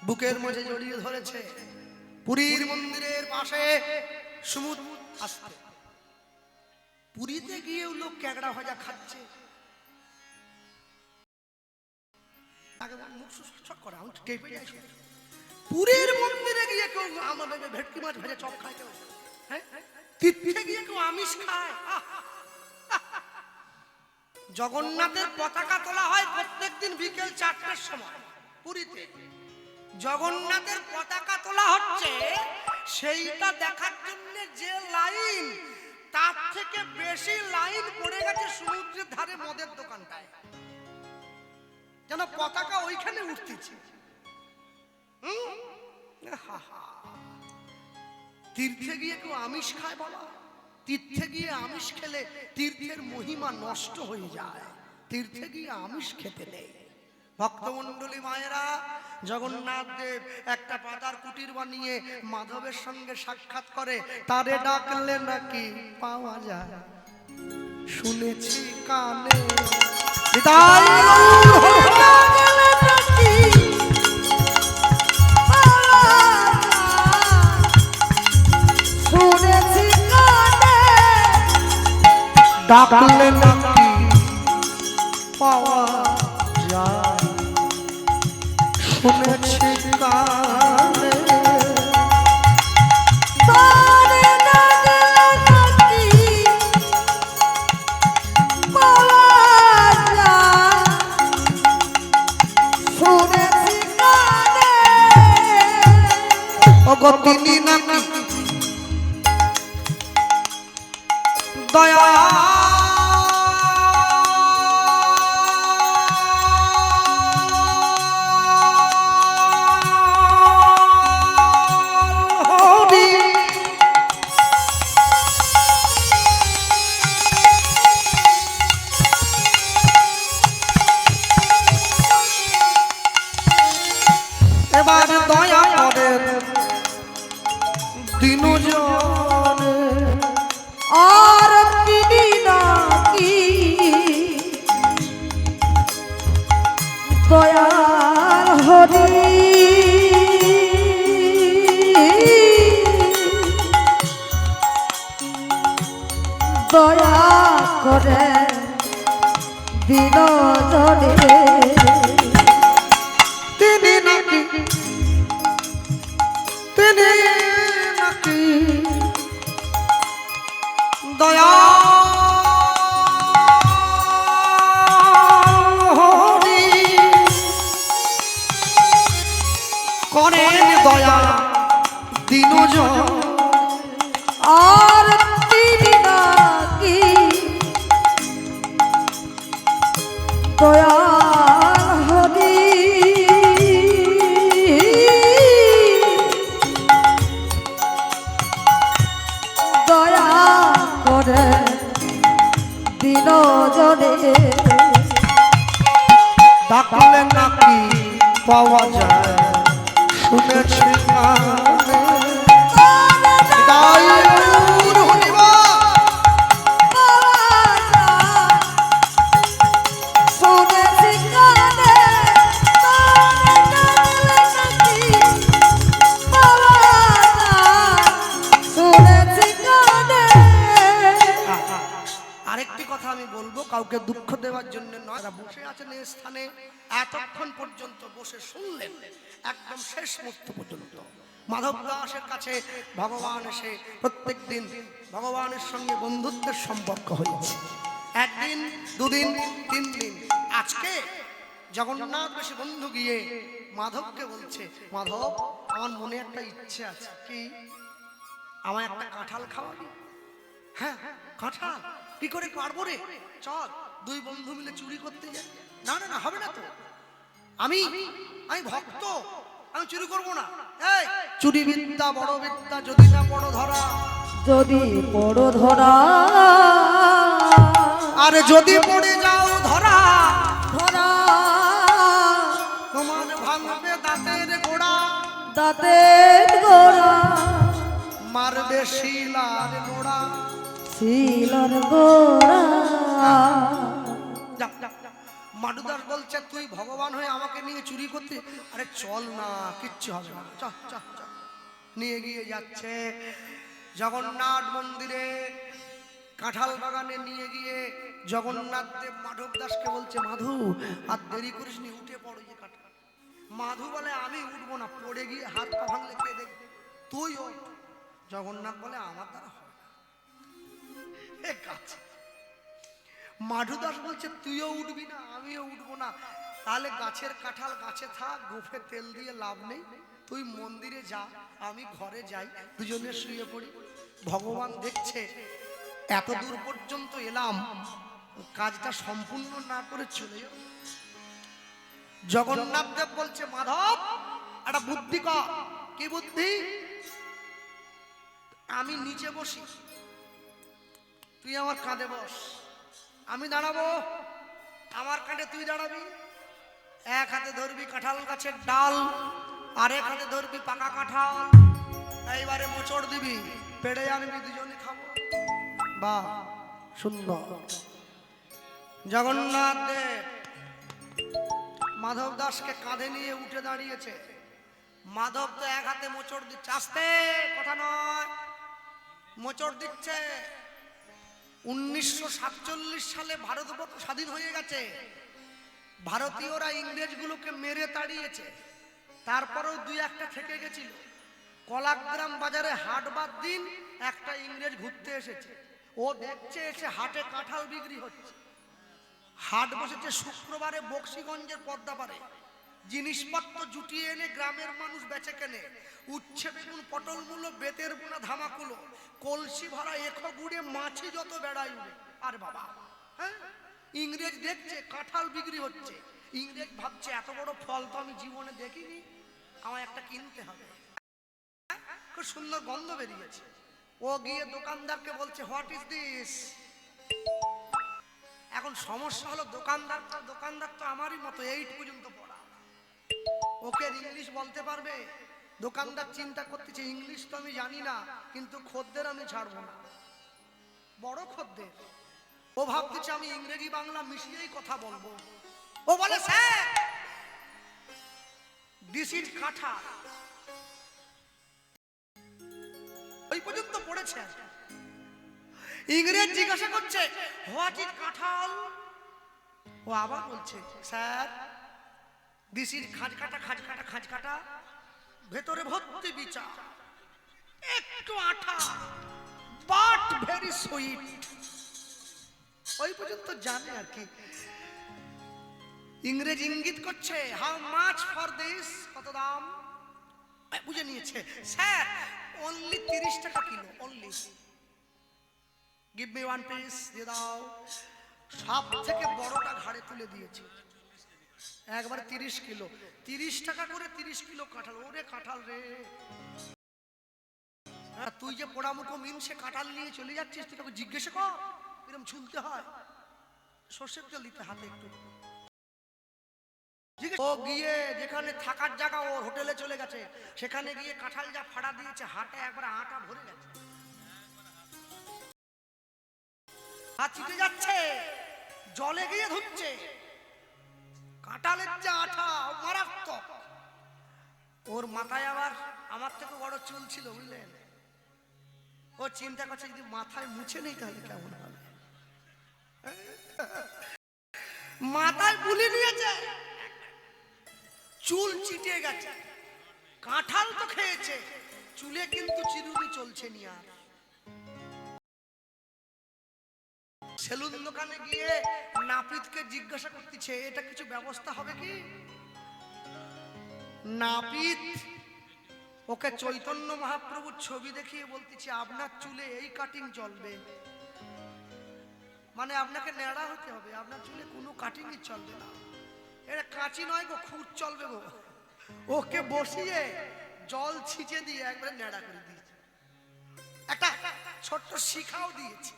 A: বুকের মাঝে জড়িয়ে ধরেছে। পুরীর মন্দিরের পাশে সমুদ্র। আসতে পুরীতে গিয়েও লোক ক্যাকড়া ভাজা খাচ্ছে। পুরীর মন্দিরে গিয়ে কেউ আমাদের ভেটকি মাছ ভেজে চপ খায়, কেউ তীর্থে গিয়ে কেউ আমিষ খায়। জগন্নাথের পতাকা তোলা হয় প্রত্যেকদিন বিকেল 4টার সময় পুরীতে। জগন্নাথের পতাকা তোলা হচ্ছে, সেইটা দেখার জন্য যে লাইন, তার থেকে বেশি লাইন পড়ে গেছে সমুদ্রের ধারে মদের দোকানটায়, যেন পতাকা ওইখানে উঠতেছে। তীর্থে গিয়ে কেউ আমিষ খায় বাবা? তীর্থে গিয়ে আমিষ খেলে তীর্থের মহিমা নষ্ট হয়ে যায়। তীর্থে গিয়ে আমিষ খেতে নেই। ভক্তমণ্ডলী মায়েরা, জগন্নাথ দেব একটা পাতার কুটির বানিয়ে মাধবের সঙ্গে সাক্ষাৎ করে। তারে ডাকলে নাকি পাওয়া যায়, শুনেছি কানে। ডাকলে নাকি পাওয়া যায়, শুনেছি কানে। তিনি নাকি দয়া এবার দয়া করে দিনজনে।
B: আর তিনি নাকি দয়াল হরি, দয়া করে দিনজনে।
A: তিনি নাকি, তিনি নাকি দয়া হরি, করেন দয়া দিনজন।
B: আর তিনি নাকি দয়াল হরি, দয়া করে দিনজনে।
A: ডাকলে নাকি পাওয়া যায়, শুনেছি কানে। হৃদয় নূর হরিবা,
B: শুনেছি কানে, শুনেছি কানে।
A: আরেকটি কথা আমি বলবো, কাউকে দুঃখ দেওয়ার জন্য নয়। যারা বসে আছেন এই স্থানে, এতক্ষণ পর্যন্ত বসে শুনলেন, একদম শেষ মুহূর্ত পর্যন্ত মাধব দাসের কাছে ভগবান এসে প্রত্যেক দিন ভগবানের সঙ্গে বন্ধুত্বের সম্পর্ক হয়েছে। একদিন, দুদিন, 3 দিন। আজকে জগন্নাথ বেশি বন্ধু গিয়ে মাধবকে বলছে, মাধব আমার মনে একটা ইচ্ছে আছে। কি? আমায় একটা কাঁঠাল খাওয়াবি? হ্যাঁ, কাঁঠাল কি করে পারবো রে? চল দুই বন্ধু মিলে চুরি করতে যাই। না না না, হবে না তো, আমি আমি ভক্ত, আমি চুরি করব না। এই চুরি বিদ্যা বড় বিদ্যা, যদি না বড় ধরা,
B: যদি বড় ধরা,
A: আর যদি পড়ে যাও ধরা,
B: ধরা
A: তোমার ভাঙবে দাঁতের গোড়া,
B: দাঁতের গোড়া,
A: মারবে শিলার গোড়া।
B: শিলার গোড়া।
A: যা, যা, যা। মাডুদাস বলছে তুই ভগবান হয়ে আমাকে নিয়ে চুরি করতে? আরে চল না, কিচ্ছু হবে না, চল চল চল। নিয়ে গিয়ে যাচ্ছে জগন্নাথ মন্দিরে, কাঁঠাল বাগানে নিয়ে গিয়ে জগন্নাথ দেব মাধব দাসকে বলছে, মাধু আর দেরি করিস নি, উঠে পড়ো যে কাঁঠাল। মাধু বলে আমি উঠবো না, পড়ে গিয়ে হাত পা ভাঙলে কে দেখবে, তুই ওঠ। জগন্নাথ বলে আমার দ্বারা হয় না। এ কাজ। মাধু দাস বলছে তুইও উঠবি না, আমিও উঠবো না, তাহলে গাছের কাঁঠাল গাছে থাক, গোফে তেল দিয়ে লাভ নেই, তুই মন্দিরে যা, আমি ঘরে যাই, দুজনে শুয়ে পড়ি। ভগবান দেখছে এত দূর পর্যন্ত এলাম, কাজটা সম্পূর্ণ না করে চলে যাও। জগন্নাথ দেব বলছে, মাধব একটা বুদ্ধি কর। কি বুদ্ধি? আমি নিচে বসি, তুই আমার কাঁধে বস, আমি দাঁড়াবো, আমার কাঁধে তুই দাঁড়াবি, এক হাতে ধরবি কাঁঠাল গাছের ডাল, আরেক হাতে ধরবি পাকা কাঁঠাল, এইবারে মোচড় দিবি, পেড়ে আনবি, দুজনে খাবো। বাহ, সুন্দর। জগন্নাথ দেব মাধব দাসকে কাঁধে নিয়ে উঠে দাঁড়িয়েছে। মাধব তো এক হাতে মোচড় দিচ্ছে, আস্তে কথা নয়, মোচড় দিচ্ছে। 1947 সালে ভারতবর্ষ স্বাধীন হয়ে গেছে, ভারতীয়রা ইংরেজগুলোকে মেরে তাড়িয়েছে, তারপরেও দুই একটা থেকে গেছিল। কলাগ্রাম বাজারে হাটবার দিন একটা ইংরেজ ঘুরতে এসেছে, ও দেখছে এসে হাটে কাঁঠাল বিক্রি হচ্ছে। হাট বসেছে শুক্রবারে বক্সিগঞ্জের পদ্মাপাড়ে, জিনিসপত্র জুটিয়ে এনে গ্রামের মানুষ বেচে কেনে। উচ্ছে বেগুন, পটল মূলো, বেতের বোনা ধামাকুলো, কলসি ভরা এখো গুড়ে মাছি যত বেড়াই উড়ে। আর বাবা, হ্যাঁ, ইংরেজ দেখছে কাঁঠাল বিক্রি হচ্ছে, ইংরেজ ভাবছে এত বড় ফল তো আমি জীবনে দেখিনি, আমায় একটা কিনতে হবে। খুব সুন্দর গন্ধ বেরিয়েছে, ও গিয়ে দোকানদারকে বলছে, হোয়াট ইজ দিস? এখন সমস্যা হলো দোকানদার তো আমারই মতো 8 পর্যন্ত পড়া, ওকে ইংলিশ বলতে পারবে? দোকানদার চিন্তা করতেছে ইংলিশ তো আমি জানি না, কিন্তু খদ্দের আমি ছাড়বো না, বড় খদ্দের। ও ভাবতেছে আমি ইংরেজি বাংলা মিশিয়েই কথা বলবো। ও বলে, স্যার দিস ইজ কাঁঠাল। ওই পর্যন্ত পড়েছে। ইংরেজ জিজ্ঞাসা করছে, হোয়াট ইজ কাঁঠাল? ও আবার বলছে, স্যার দিস ইজ খাঁজ কাটা, খাঁজ কাটা, খাঁজ কাটা, ভেতরে ভর্তি বিচা, একটু আঠা, বাট ভেরি সুইট। ওই পর্যন্ত জানে আর কি। ইংরেজ ইঙ্গিত করছে, হাউ মাচ ফর দিস, কত দাম? বুঝে নিয়েছে, স্যার অনলি 30 টাকা kilo, only, give me one piece, দিয়ে দাও। সব থেকে বড়টা ঘাড়ে তুলে দিয়েছে, একবারে 30 কিলো, 30 টাকা করে 30 কিলো কাঁঠাল। ওরে কাঁঠাল রে, তুই যে পোড়ামুখো মিন সে কাঁঠাল নিয়ে চলে যাচ্ছিস, তুই কাউকে জিজ্ঞেস কর এরকম ঝুলতে হয়, সর্ষের তেল দিতে হাতে একটু। ও গিয়ে যেখানে থাকার জায়গা, ও হোটেলে চলে গেছে, সেখানে গিয়ে কাঁঠাল যা ফাড়া দিয়েছে, হাটে একবার আটা ভরে গেছে, হাত ছিটে যাচ্ছে, জলে গিয়ে ধুচ্ছে। কাঁঠালের যে আঠা মারাত্মক। ওর মাথায় আবার আমার থেকে বড় চুল ছিল, বুঝলেন? ও চিন্তা করছে যদি মাথায় মুছে নেই তাহলে কেমন হবে। মাথায় বুলি নিয়েছে, চুল চিটে গেছে, কাঁঠাল তো খেয়েছে, চুলে কিন্তু চিরুনি চলছে নি আর। সেলুন দোকানে গিয়ে নাপিতকে জিজ্ঞাসা করতেছে এটা কিছু ব্যবস্থা হবে কি? নাপিত ওকে চৈতন্য মহাপ্রভুর ছবি দেখিয়ে বলতেছে আপনার চুলে এই কাটিং চলবে, মানে আপনাকে ন্যাড়া হতে হবে, আপনার চুলে কোনো কাটিংই চলবে না, এটা কাঁচি নয় গো, খুঁত চলবে গো। ওকে বসিয়ে জল ছিঁচে দিয়ে একবারে ন্যাড়া করে দিয়েছে, একটা ছোট্ট শিখাও দিয়েছে।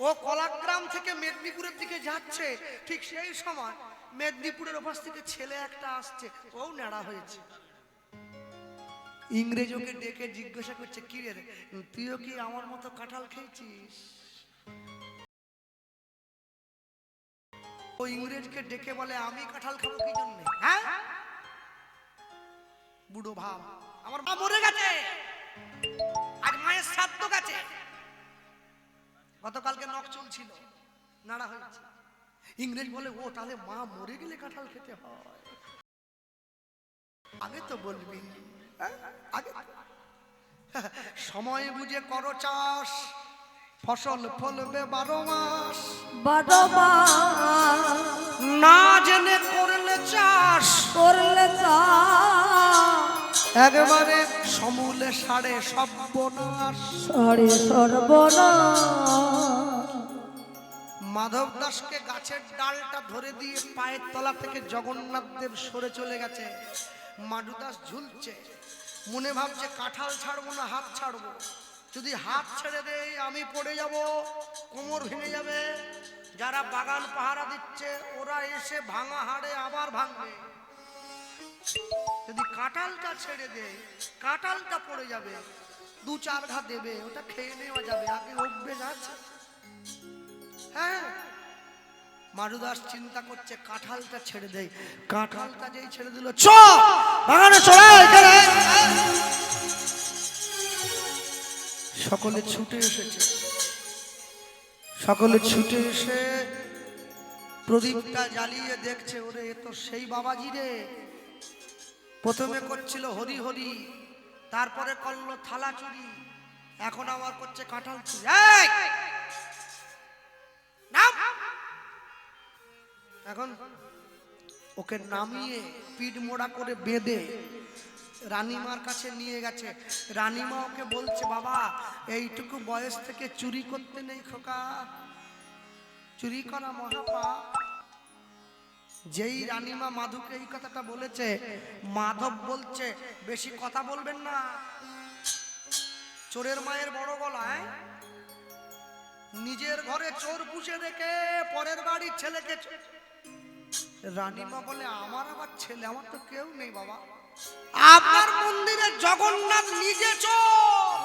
A: ও কলাগ্রাম থেকে মেদিনীপুরের দিকে যাচ্ছে, ঠিক সেই সময় মেদিনীপুরের ওপাশ থেকে ছেলে একটা আসছে, ও ন্যাড়া হয়েছে। ইংরেজ ওকে ডেকে জিজ্ঞাসা করছে কি রে তুইও কি আমার মতো কাঁঠাল খেয়েছিস? ও ইংরেজকে ডেকে বলে আমি কাঁঠাল খাবো কি জন্য? হ্যাঁ, বুড়ো ভাব, আমার মা মরে গেছে, আজ মায়ের শ্রাদ্ধ গেছে, গতকালকে নখ চলছিল, নাড়া হয়েছে। ইংরেজ বলে ও তাহলে মা মরে গেলে কাঁঠাল খেতে হয়, আগে তো বলবি, আগে সময় বুঝে করো চাষ, ফসল ফলবে 12 মাস,
B: 12 মাস
A: না জেনে করলে চাষ,
B: করলে চাষ
A: একবারে সমূলে সাড়ে সর্বনাশ,
B: সাড়ে সর্বনাশ।
A: মাধব দাসকে গাছের ডালটা ধরে দিয়ে পায়ের তলা থেকে জগন্নাথ দেব সরে চলে গেছে, মাধব দাস ঝুলছে, মনে ভাবছে কাঁঠাল ছাড়বো না হাত ছাড়বো, যদি হাত ছেড়ে দেই আমি পড়ে যাব, কোমর ভেঙে যাবে, যারা বাগান পাহারা দিচ্ছে ওরা এসে ভাঙা হাড়ে আবার ভাঙবে, যদি কাঁঠালটা ছেড়ে দেয় কাঁঠালটা পড়ে যাবে, 2-4 ঘা দেবে, ওটা খেয়ে নেওয়া যাবে, আগে অভ্যেস আছে। হ্যাঁ, মারুদাস চিন্তা করছে কাঁঠালটা ছেড়ে দেয়, কাঁঠালটা যেই ছেড়ে দিল চ বাগানে চলে, সকলে ছুটে এসেছে, সকলে ছুটে এসে প্রদীপটা জ্বালিয়ে দেখছে ওরে এ তো সেই বাবাজি রে, প্রথমে করছিল হরি হরি, তারপরে করলো থালা চুরি, এখন আবার করছে কাঁঠাল চুরি। এখন ওকে নামিয়ে পিঠ মোড়া করে বেঁধে রানীমার কাছে নিয়ে গেছে, রানীমা ওকে বলছে বাবা এইটুকু বয়স থেকে চুরি করতে নেই খোকা, চুরি করা মহাপাপ। যেই রানীমা মাধবকে এই কথাটা বলেছে, মাধব বলছে বেশি কথা বলবেন না, চোরের মায়ের বড় গলায়, নিজের ঘরে চোর পুষে রেখে পরের বাড়ির ছেলেকে। রানীমা বলে আমার আবার ছেলে, আমার তো কেউ নেই বাবা, আপনার মন্দিরে জগন্নাথ নিজে চোর,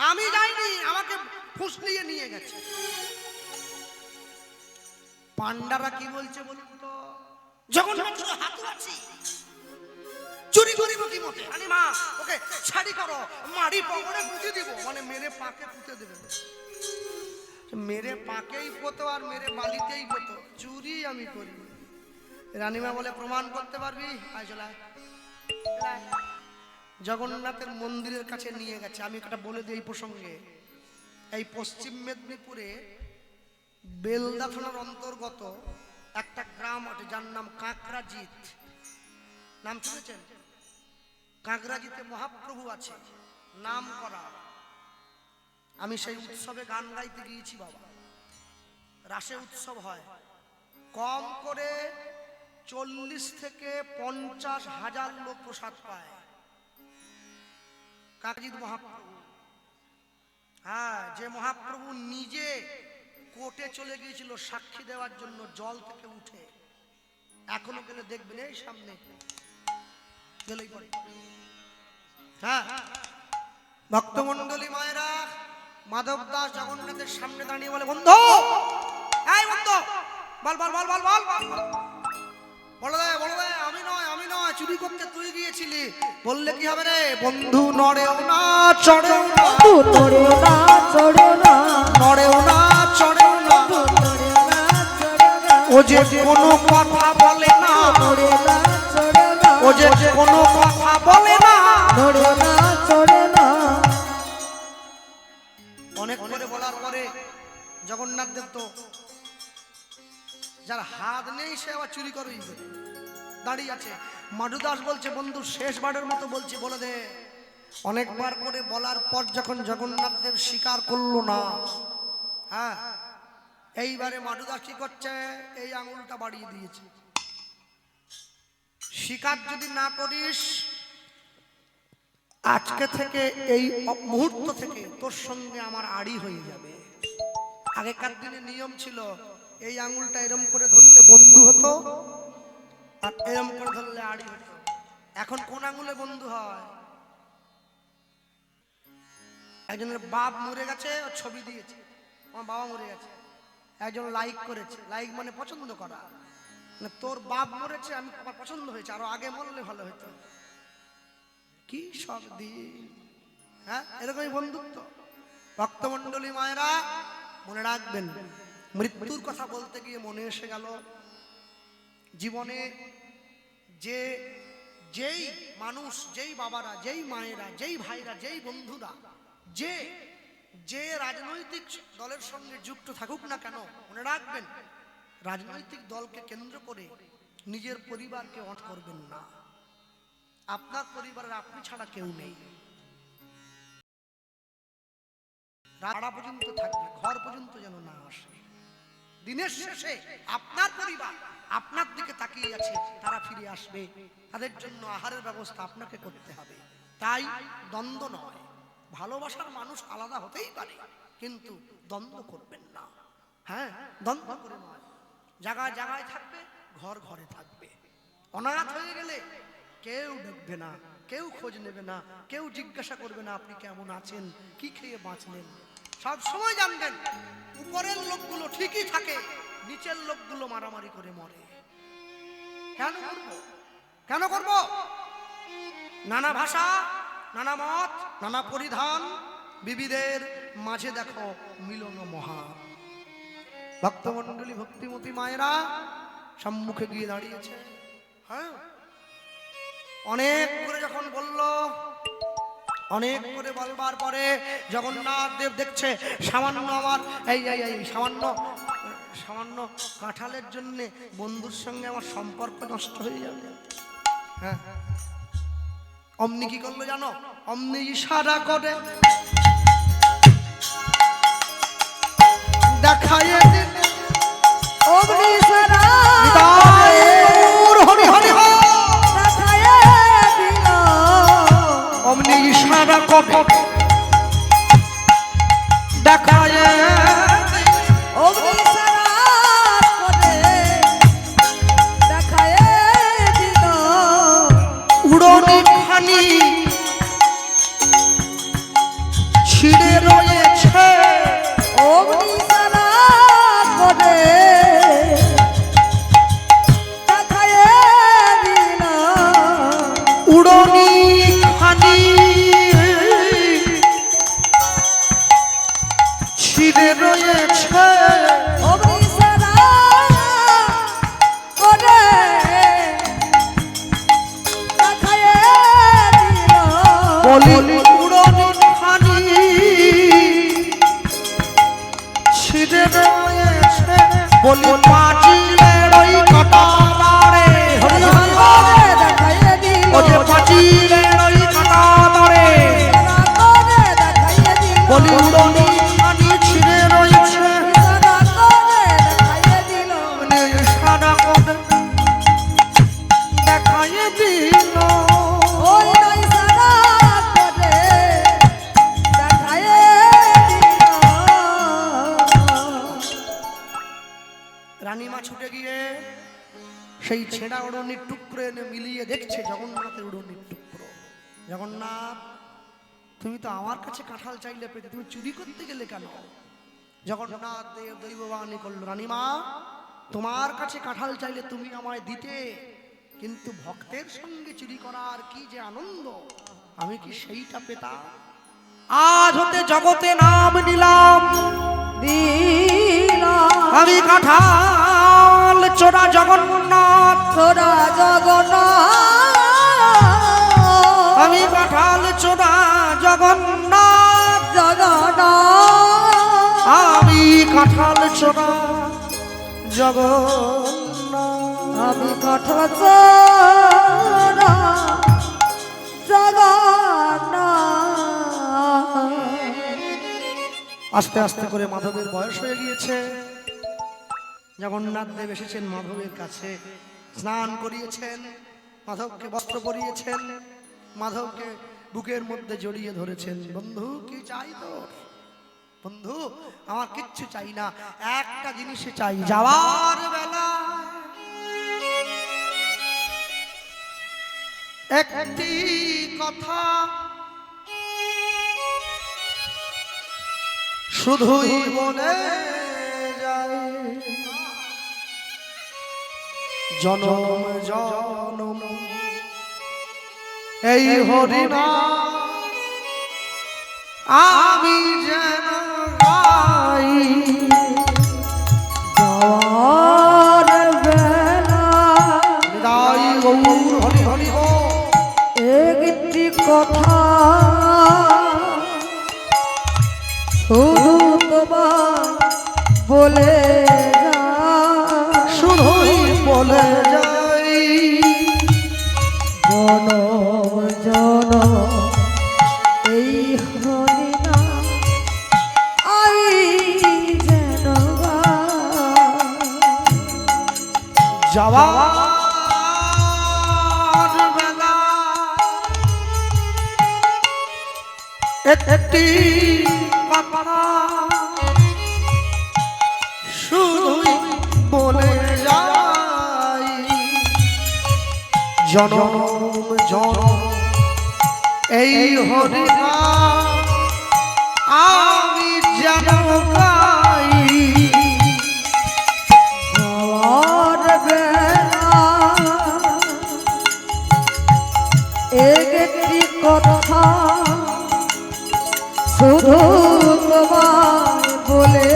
A: আমি যাইনি, আমাকে ফুসলিয়ে নিয়ে গেছে। পান্ডারা কি বলছে বলুন তো, জগন্নাথ হাত আছি চুরি করিব কি মতে, রানীমা ওকে ছাড়ি করো, মারি পগড়ে পুঁতে দিব, মানে মেরে পাকে পুঁতে দেবে, মেরে পাকেই পোতো আর মেরে বালিতেই পোতো, চুরি আমি করি। রানীমা বলে প্রমাণ করতে পারবি, আয় চলে আয়। জগন্নাথের মন্দিরের কাছে নিয়ে গেছে। আমি একটা বলে দিই এই প্রসঙ্গে, এই পশ্চিম মেদিনীপুরে বেলদা থানার অন্তর্গত একটা গ্রাম আছে যার নাম কাঁকড়াজিত, নাম শুনেছেন? কাঁকড়াজিতে মহাপ্রভু আছে নাম করা, আমি সেই উৎসবে গান গাইতে গিয়েছি বাবা, রাসে উৎসব হয়, কম করে 40 থেকে 50 হাজার লোক প্রসাদ পায়, কাকজিৎ মহাপ্রভু। হ্যাঁ, যে মহাপ্রভু নিজে কোর্টে চলে গিয়েছিল সাক্ষী দেওয়ার জন্য জল থেকে উঠে, এখনো গেলে দেখবেন এই সামনে গেলেই পড়ে। হ্যাঁ, ভক্তমন্ডলী মায়েরা, মাধব দাস জগন্নাথের সামনে দাঁড়িয়ে বলে বন্ধু, এই বন্ধু বল বল বল বল বল বল দে, আমি নয় আমি নয়, চুরি করতে তুই গিয়েছিলি। বললে কি হবে রে, বন্ধু নড়েও না চড়েও না,
B: নড়েও না চড়েও না,
A: নড়েও না চড়েও না,
B: নড়েও না চড়েও না,
A: ও যে কোনো কথা বলে না,
B: নড়েও না চড়েও না,
A: ও যে কোনো কথা বলে না,
B: নড়েও না চড়েও না,
A: জগন্নাথ দেব তো যার হাত নেই সে আবার চুরি করেই দাঁড়িয়ে আছে। মাধুদাস বলছে, বন্ধু শেষবারের মতো বলছি, বলে দে। অনেকবার করে বলার পর যখন জগন্নাথ দেব স্বীকার করলো না, হ্যাঁ, এইবারে মাধুদাস কি করছে, এই আঙুলটা বাড়িয়ে দিয়েছে। স্বীকার যদি না করিস, আজকে থেকে এই মুহূর্ত থেকে তোর সঙ্গে আমার আড়ি হয়ে যাবে। আগেকার দিনে নিয়ম ছিল, এই আঙুলটা এরম করে ধরলে বন্ধু হতো, আর এরম করে ধরলে আড়ি হতো। এখন কোন আঙুলে বন্ধু হয়? একজনের বাপ মরে গেছে, ও ছবি দিয়েছে, আমার বাবা মরে গেছে, একজন লাইক করেছে। লাইক মানে পছন্দ করা, মানে তোর বাপ মরেছে, আমি আমার পছন্দ হয়েছে, আরো আগে মরলে ভালো হতো। কি সব দিন, হ্যাঁ, এরকমই বন্ধুত্ব। ভক্তমণ্ডলী মায়েরা মনে রাখবেন, মৃত্যুর কথা বলতে গিয়ে মনে এসে গেল, জীবনে যেই মানুষ, যেই বাবারা, যেই মায়েরা, যেই ভাইরা, যেই বন্ধুরা, যে রাজনৈতিক দলের সঙ্গে যুক্ত থাকুক না কেন, মনে রাখবেন, রাজনৈতিক দলকে কেন্দ্র করে নিজের পরিবারকে অট করবেন না। আপনার পরিবারের আপনি ছাড়া কেউ নেই। রাড়া পর্যন্ত থাকবে, ঘর পর্যন্ত যেন না আসে। দিনের শেষে আপনার পরিবার আপনার দিকে তাকিয়ে আছে, তারা ফিরে আসবে, তাদের জন্য আহারের ব্যবস্থা আপনাকে করতে হবে। তাই দ্বন্দ্ব নয়, ভালোবাসার মানুষ আলাদা হতেই পারে, কিন্তু দ্বন্দ্ব করবেন না। হ্যাঁ, দ্বন্দ্ব করে নয়, জায়গায় জায়গায় থাকবে, ঘর ঘরে থাকবে। অনাথ হয়ে গেলে কেউ দেখবে না, কেউ খোঁজ নেবে না, কেউ জিজ্ঞাসা করবে না আপনি কেমন আছেন, কি খেয়ে বাঁচলেন। সব সময় জানবেন, উপরের লোকগুলো ঠিকই থাকে, নিচের লোকগুলো মারামারি করে মরে। কেন করব? কেন করব? নানা ভাষা, নানা মত, নানা পরিধান, বিবিধের মাঝে দেখো মিলন মহা। ভক্তমণ্ডলী, ভক্তিমতী মায়েরা সম্মুখে গিয়ে দাঁড়িয়েছে। হ্যাঁ, অনেক করে যখন বলল, অনেক করে বলবার পরে জগন্নাথ দেব দেখছে সামান্য আমার এই সামান্য কাঁঠালের জন্য বন্ধুর সঙ্গে আমার সম্পর্ক নষ্ট হয়ে যাবে। হ্যাঁ, অমনি কি করলো জানো? অমনি ইশারা করে দেখায় দিল,
B: অগ্নি সারা
A: হরি হরি
B: দেখায় দিল,
A: অমনি ইশারা করে দেখায়,
B: অগ্নি সারা করে দেখায় দিল,
A: উড়নি খানি ছিঁড়ে রয়েছে,
B: অগ্নি সারা করে দেখায় দিল,
A: উড়নি খানি ছিঁড়ে রয়েছে,
B: অগ্নি সারা করে দেখায় দিল,
A: বলি উড়নি খানি ছিঁড়ে রয়েছে, বলি পাঁচিলের ওই কাঁটাতারে, হরি হরি
B: করে দেখায় দিল,
A: ও যে পাঁচিলের ওই কাঁটাতারে,
B: সারা করে দেখায় দিল,
A: বলি উড়নি খানি ছিঁড়ে রয়েছে,
B: সারা করে দেখায় দিল,
A: সাদা করে দেখায় দিল।
B: ওই নাই সারা করে দেখায় দিল।
A: রানীমা ছুটে গিয়ে সেই ছেঁড়া উড়নির টুকরো এনে মিলিয়ে দেখছে জগন্নাথের উড়নির টুকরো। জগন্নাথ, তুমি তো আমার কাছে কাঁঠাল চাইলে পেতে, তুমি চুরি করতে গেলে কেন? জগন্নাথ দেব দৈববাণী করল, রানীমা, তোমার কাছে কাঁঠাল চাইলে তুমি আমায় দিতে, কিন্তু ভক্তের সঙ্গে চুরি করার কি যে আনন্দ, আমি কি সেইটা পেতাম? আজ হতে জগতে নাম নিলাম, আমি কাঁঠাল চোরা জগন্নাথ,
B: তোরা জগন্নাথ,
A: আমি কাঁঠাল চোরা জগন্নাথ,
B: জগন্নাথ,
A: আমি কাঁঠাল ছোড়া জগন্নাথ,
B: আমি কাঁঠাল ছোড়া জগন্নাথ।
A: আস্তে আস্তে করে মাধবের বয়স হয়ে গিয়েছে। জগন্নাথ দেব এসেছেন মাধবের কাছে, স্নান করিয়েছেন, মাধবকে বস্ত্র পরিয়েছেন, মাধবকে বুকের মধ্যে জড়িয়ে ধরেছেন। বন্ধু কি চাই তোর? বন্ধু আমার কিচ্ছু চাই না, একটা জিনিসে চাই, যাওয়ার বেলা একটি কথা শুধুই বলে যায়, জনম জনম এই হরিনাম আমি যেন গাই।
B: যাওয়ার বেলা
A: হৃদয় গৌর হরি হরি বল।
B: একটি কথা শুধু তোমার বলে যায়,
A: শুধুই বলে যাই,
B: জনম জনম এই হরিনাম আমি যেন গাই।
A: যাওয়ার বেলা একটি কথা শুধুই বলে যাই, জনম জনম এই হরিনাম আমি যেন গাই।
B: যাওয়ার বেলা একটি কথা শুধু তোমায় বলে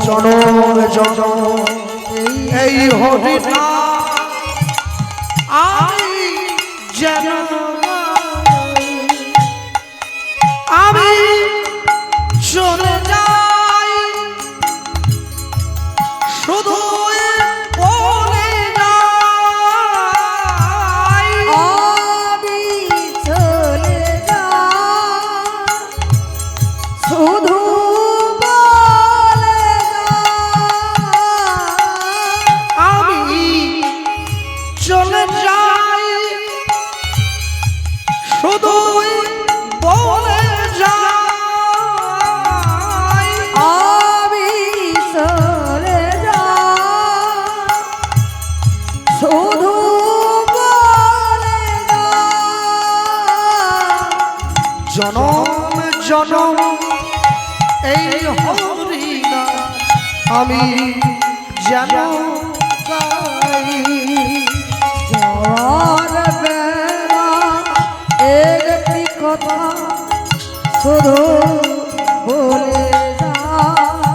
A: জনম জনম এই হরিনাম আমি যেন গাই। আমি চলে যাই শুধু বলে যাই,
B: আমি চলে যাই শুধু বলে যাই।
A: আমি চলে যাই শুধু বলে যাই,
B: আমি চলে যাই শুধু বলে যাই।
A: জনম জনম এই হরিনাম আমি যেন গাই।
B: যাওয়ার বেলা একটি কথা শুধু বলে যায়,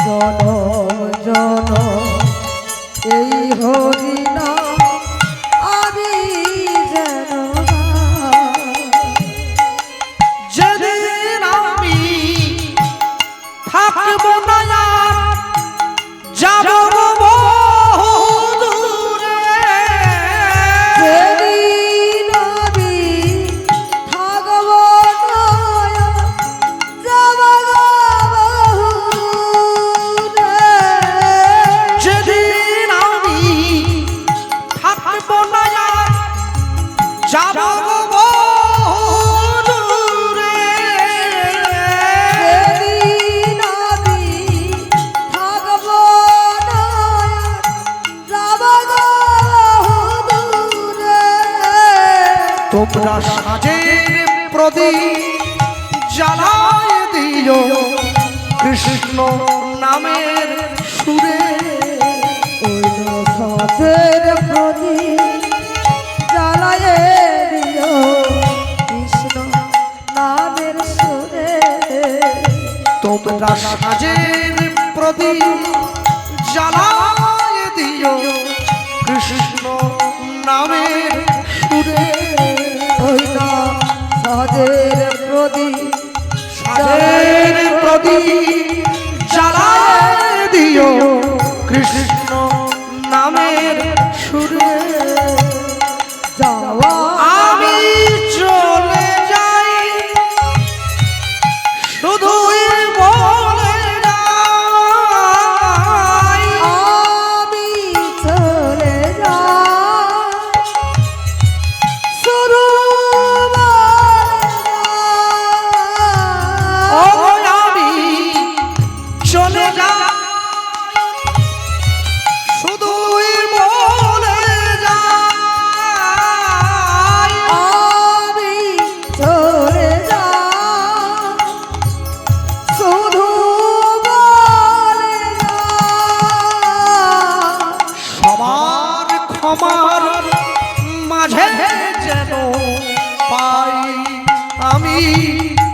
B: জনম জনম এই হরিনাম আমি যেন গাই।
A: যেদিন আমি থাকবো না আর যাব বহু দূরে,
B: যেদিন আমি থাকব না যাব বহুদূরে।
A: যেদিন আমি থাকবো না আর যাব বহু দূরে,
B: যেদিন আমি থাকব না যাব বহুদূরে।
A: তোমরা সাজের প্রদীপ জ্বালায় দিও কৃষ্ণ নামের সুরে,
B: সাজের প্রদীপ জ্বালায়ে দিও কৃষ্ণ নামের সুরে।
A: তোমরা সাজের প্রদীপ জ্বালায় দিও কৃষ্ণ নামের সুরে।
B: ওই
A: জ্বালায় দিও কৃষ্ণ নামের সুরে
B: যাওয়া
A: আমি চলে যাই শুধুই বলে যাই
B: আমি চলে যাই শুধু
A: ও আমি চলে যাই শুধুই বলে যাই
B: আমি চলে যাই শুধু বলে যাই
A: সবার ক্ষমার মাঝে যেন পাই আমি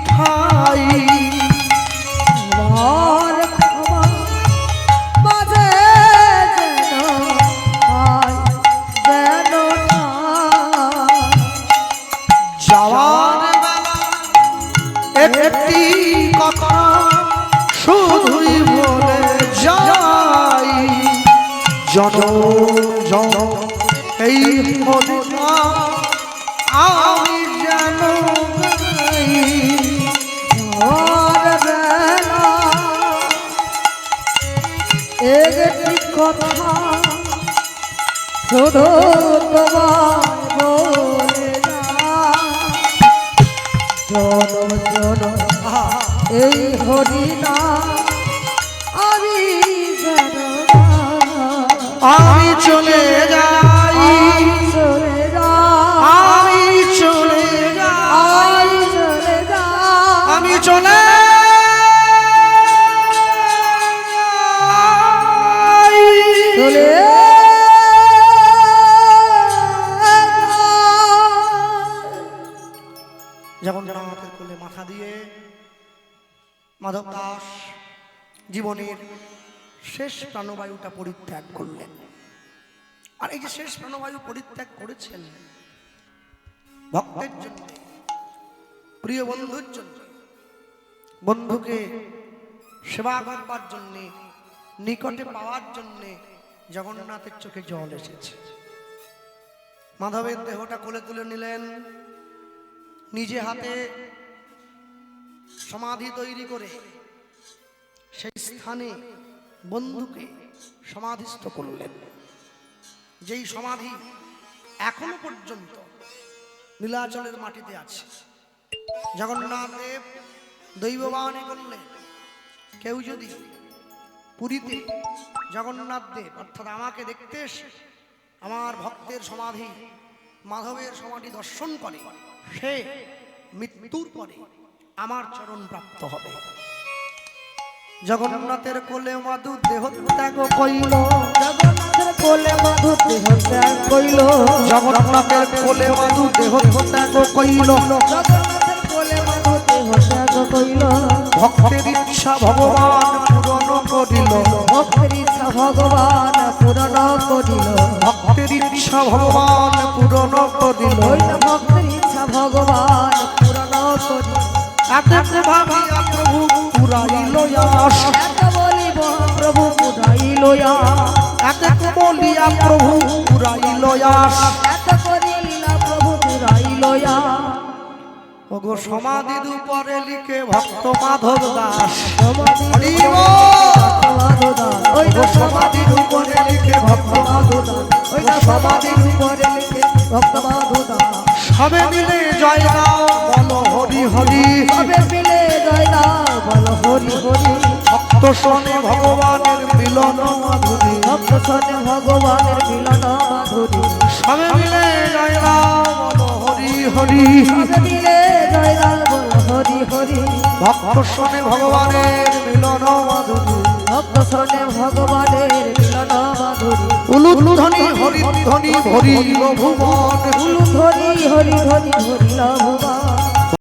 A: ঠাই
B: আমার ক্ষমা মাঝে যেন পাই যেন ঠাই।
A: যাওয়ার বেলা একটি কথা শুধুই বলে যাই জনম জনম এই হরিনাম আমি যেন গাই।
B: আমার বেলা একটি কথা শুধু তোমায় বলে যাই জনম জনম এই হরিনাম আমি যেন গাই।
A: আমি চলে যাই
B: আমি চলে যাই
A: আমি চলে যাই
B: আমি চলে যাই
A: আমি চলে যাই।
B: চলে যাই।
A: জগন্নাথের কোলে মাথা দিয়ে মাধব দাস জীবনের শেষ প্রাণবায়ুটা পরিত্যাগ করলেন। আর এই যে শেষ প্রাণবায়ু পরিত্যাগ করেছেন ভক্তের জন্য, প্রিয় বন্ধুর জন্য, বন্ধুকে সেবা করবার জন্য, নিকটে পাওয়ার জন্য জগন্নাথের চোখে জল এসেছে। মাধবের দেহটা কোলে তুলে নিলেন, নিজে হাতে সমাধি তৈরি করে সেই স্থানে বন্ধুকে সমাধিস্থ করলেন। যেই সমাধি এখনো পর্যন্ত নীলাচলের মাটিতে আছে। জগন্নাথ দেব দৈববাণী করলেন, কেউ যদি পুরীতে জগন্নাথ দেব অর্থাৎ আমাকে দেখতে এসে আমার ভক্তের সমাধি মাধবের সমাধি দর্শন করে, সে মৃত্যুর পরে আমার চরণ প্রাপ্ত হবে। জগন্নাথের কোলে মধু দেহ ত্যাগ কইল,
B: জগন্নাথের কোলে মধু দেহ ত্যাগ কইল,
A: জগন্নাথের কোলে মধু দেহ ত্যাগ কইল,
B: জগন্নাথের কোলে মধু দেহ ত্যাগ কইল,
A: ভক্তের ইচ্ছা ভগবান পূরণ করিল,
B: ভক্তের ইচ্ছা ভগবান পূরণ করিল,
A: ভক্তের ইচ্ছা ভগবান পূরণ করিল।
B: হইল ভক্তের ইচ্ছা ভগবান পূরণ করিল।
A: এত ভাবিয়া প্রভু পুরাইল আশ,
B: এত বলিব প্রভু পুরাইল আশ,
A: এত বলিয়া প্রভু পুরাইল আশ।
B: এত করিল প্রভু পুরাইল আশ।
A: ওগো সমাধির উপরে লিখে ভক্ত মাধব দাস,
B: সমাধি
A: হরি বল।
B: মাধুদাস, ওই
A: ওগো সমাধির উপরে লিখে ভক্ত
B: মাধুদাস, ওই সমাধির উপরে লিখে ভক্ত মাধুদাস।
A: সবে মিলে জয় গাও বলো হরি হরি,
B: সবে মিলে জয় দাও বলো হরি হরি।
A: ভক্ত শোনে ভগবানের মিলন মাধুরী,
B: ভক্ত শোনে ভগবানের মিলন মাধুরী।
A: সবে মিলে জয় গাও বলো হরি হরি,
B: সবে মিলে জয় দাও বলো হরি হরি।
A: ভক্ত শোনে ভগবানের মিলন মাধুরী।
B: ভক্ত শোনে ভগবানের মিলন মাধুরী।
A: উলুধ্বনি হরিধ্বনি ভরিল ভুবন,
B: উলু ধরি হরি ধরি হরিল ভুবন।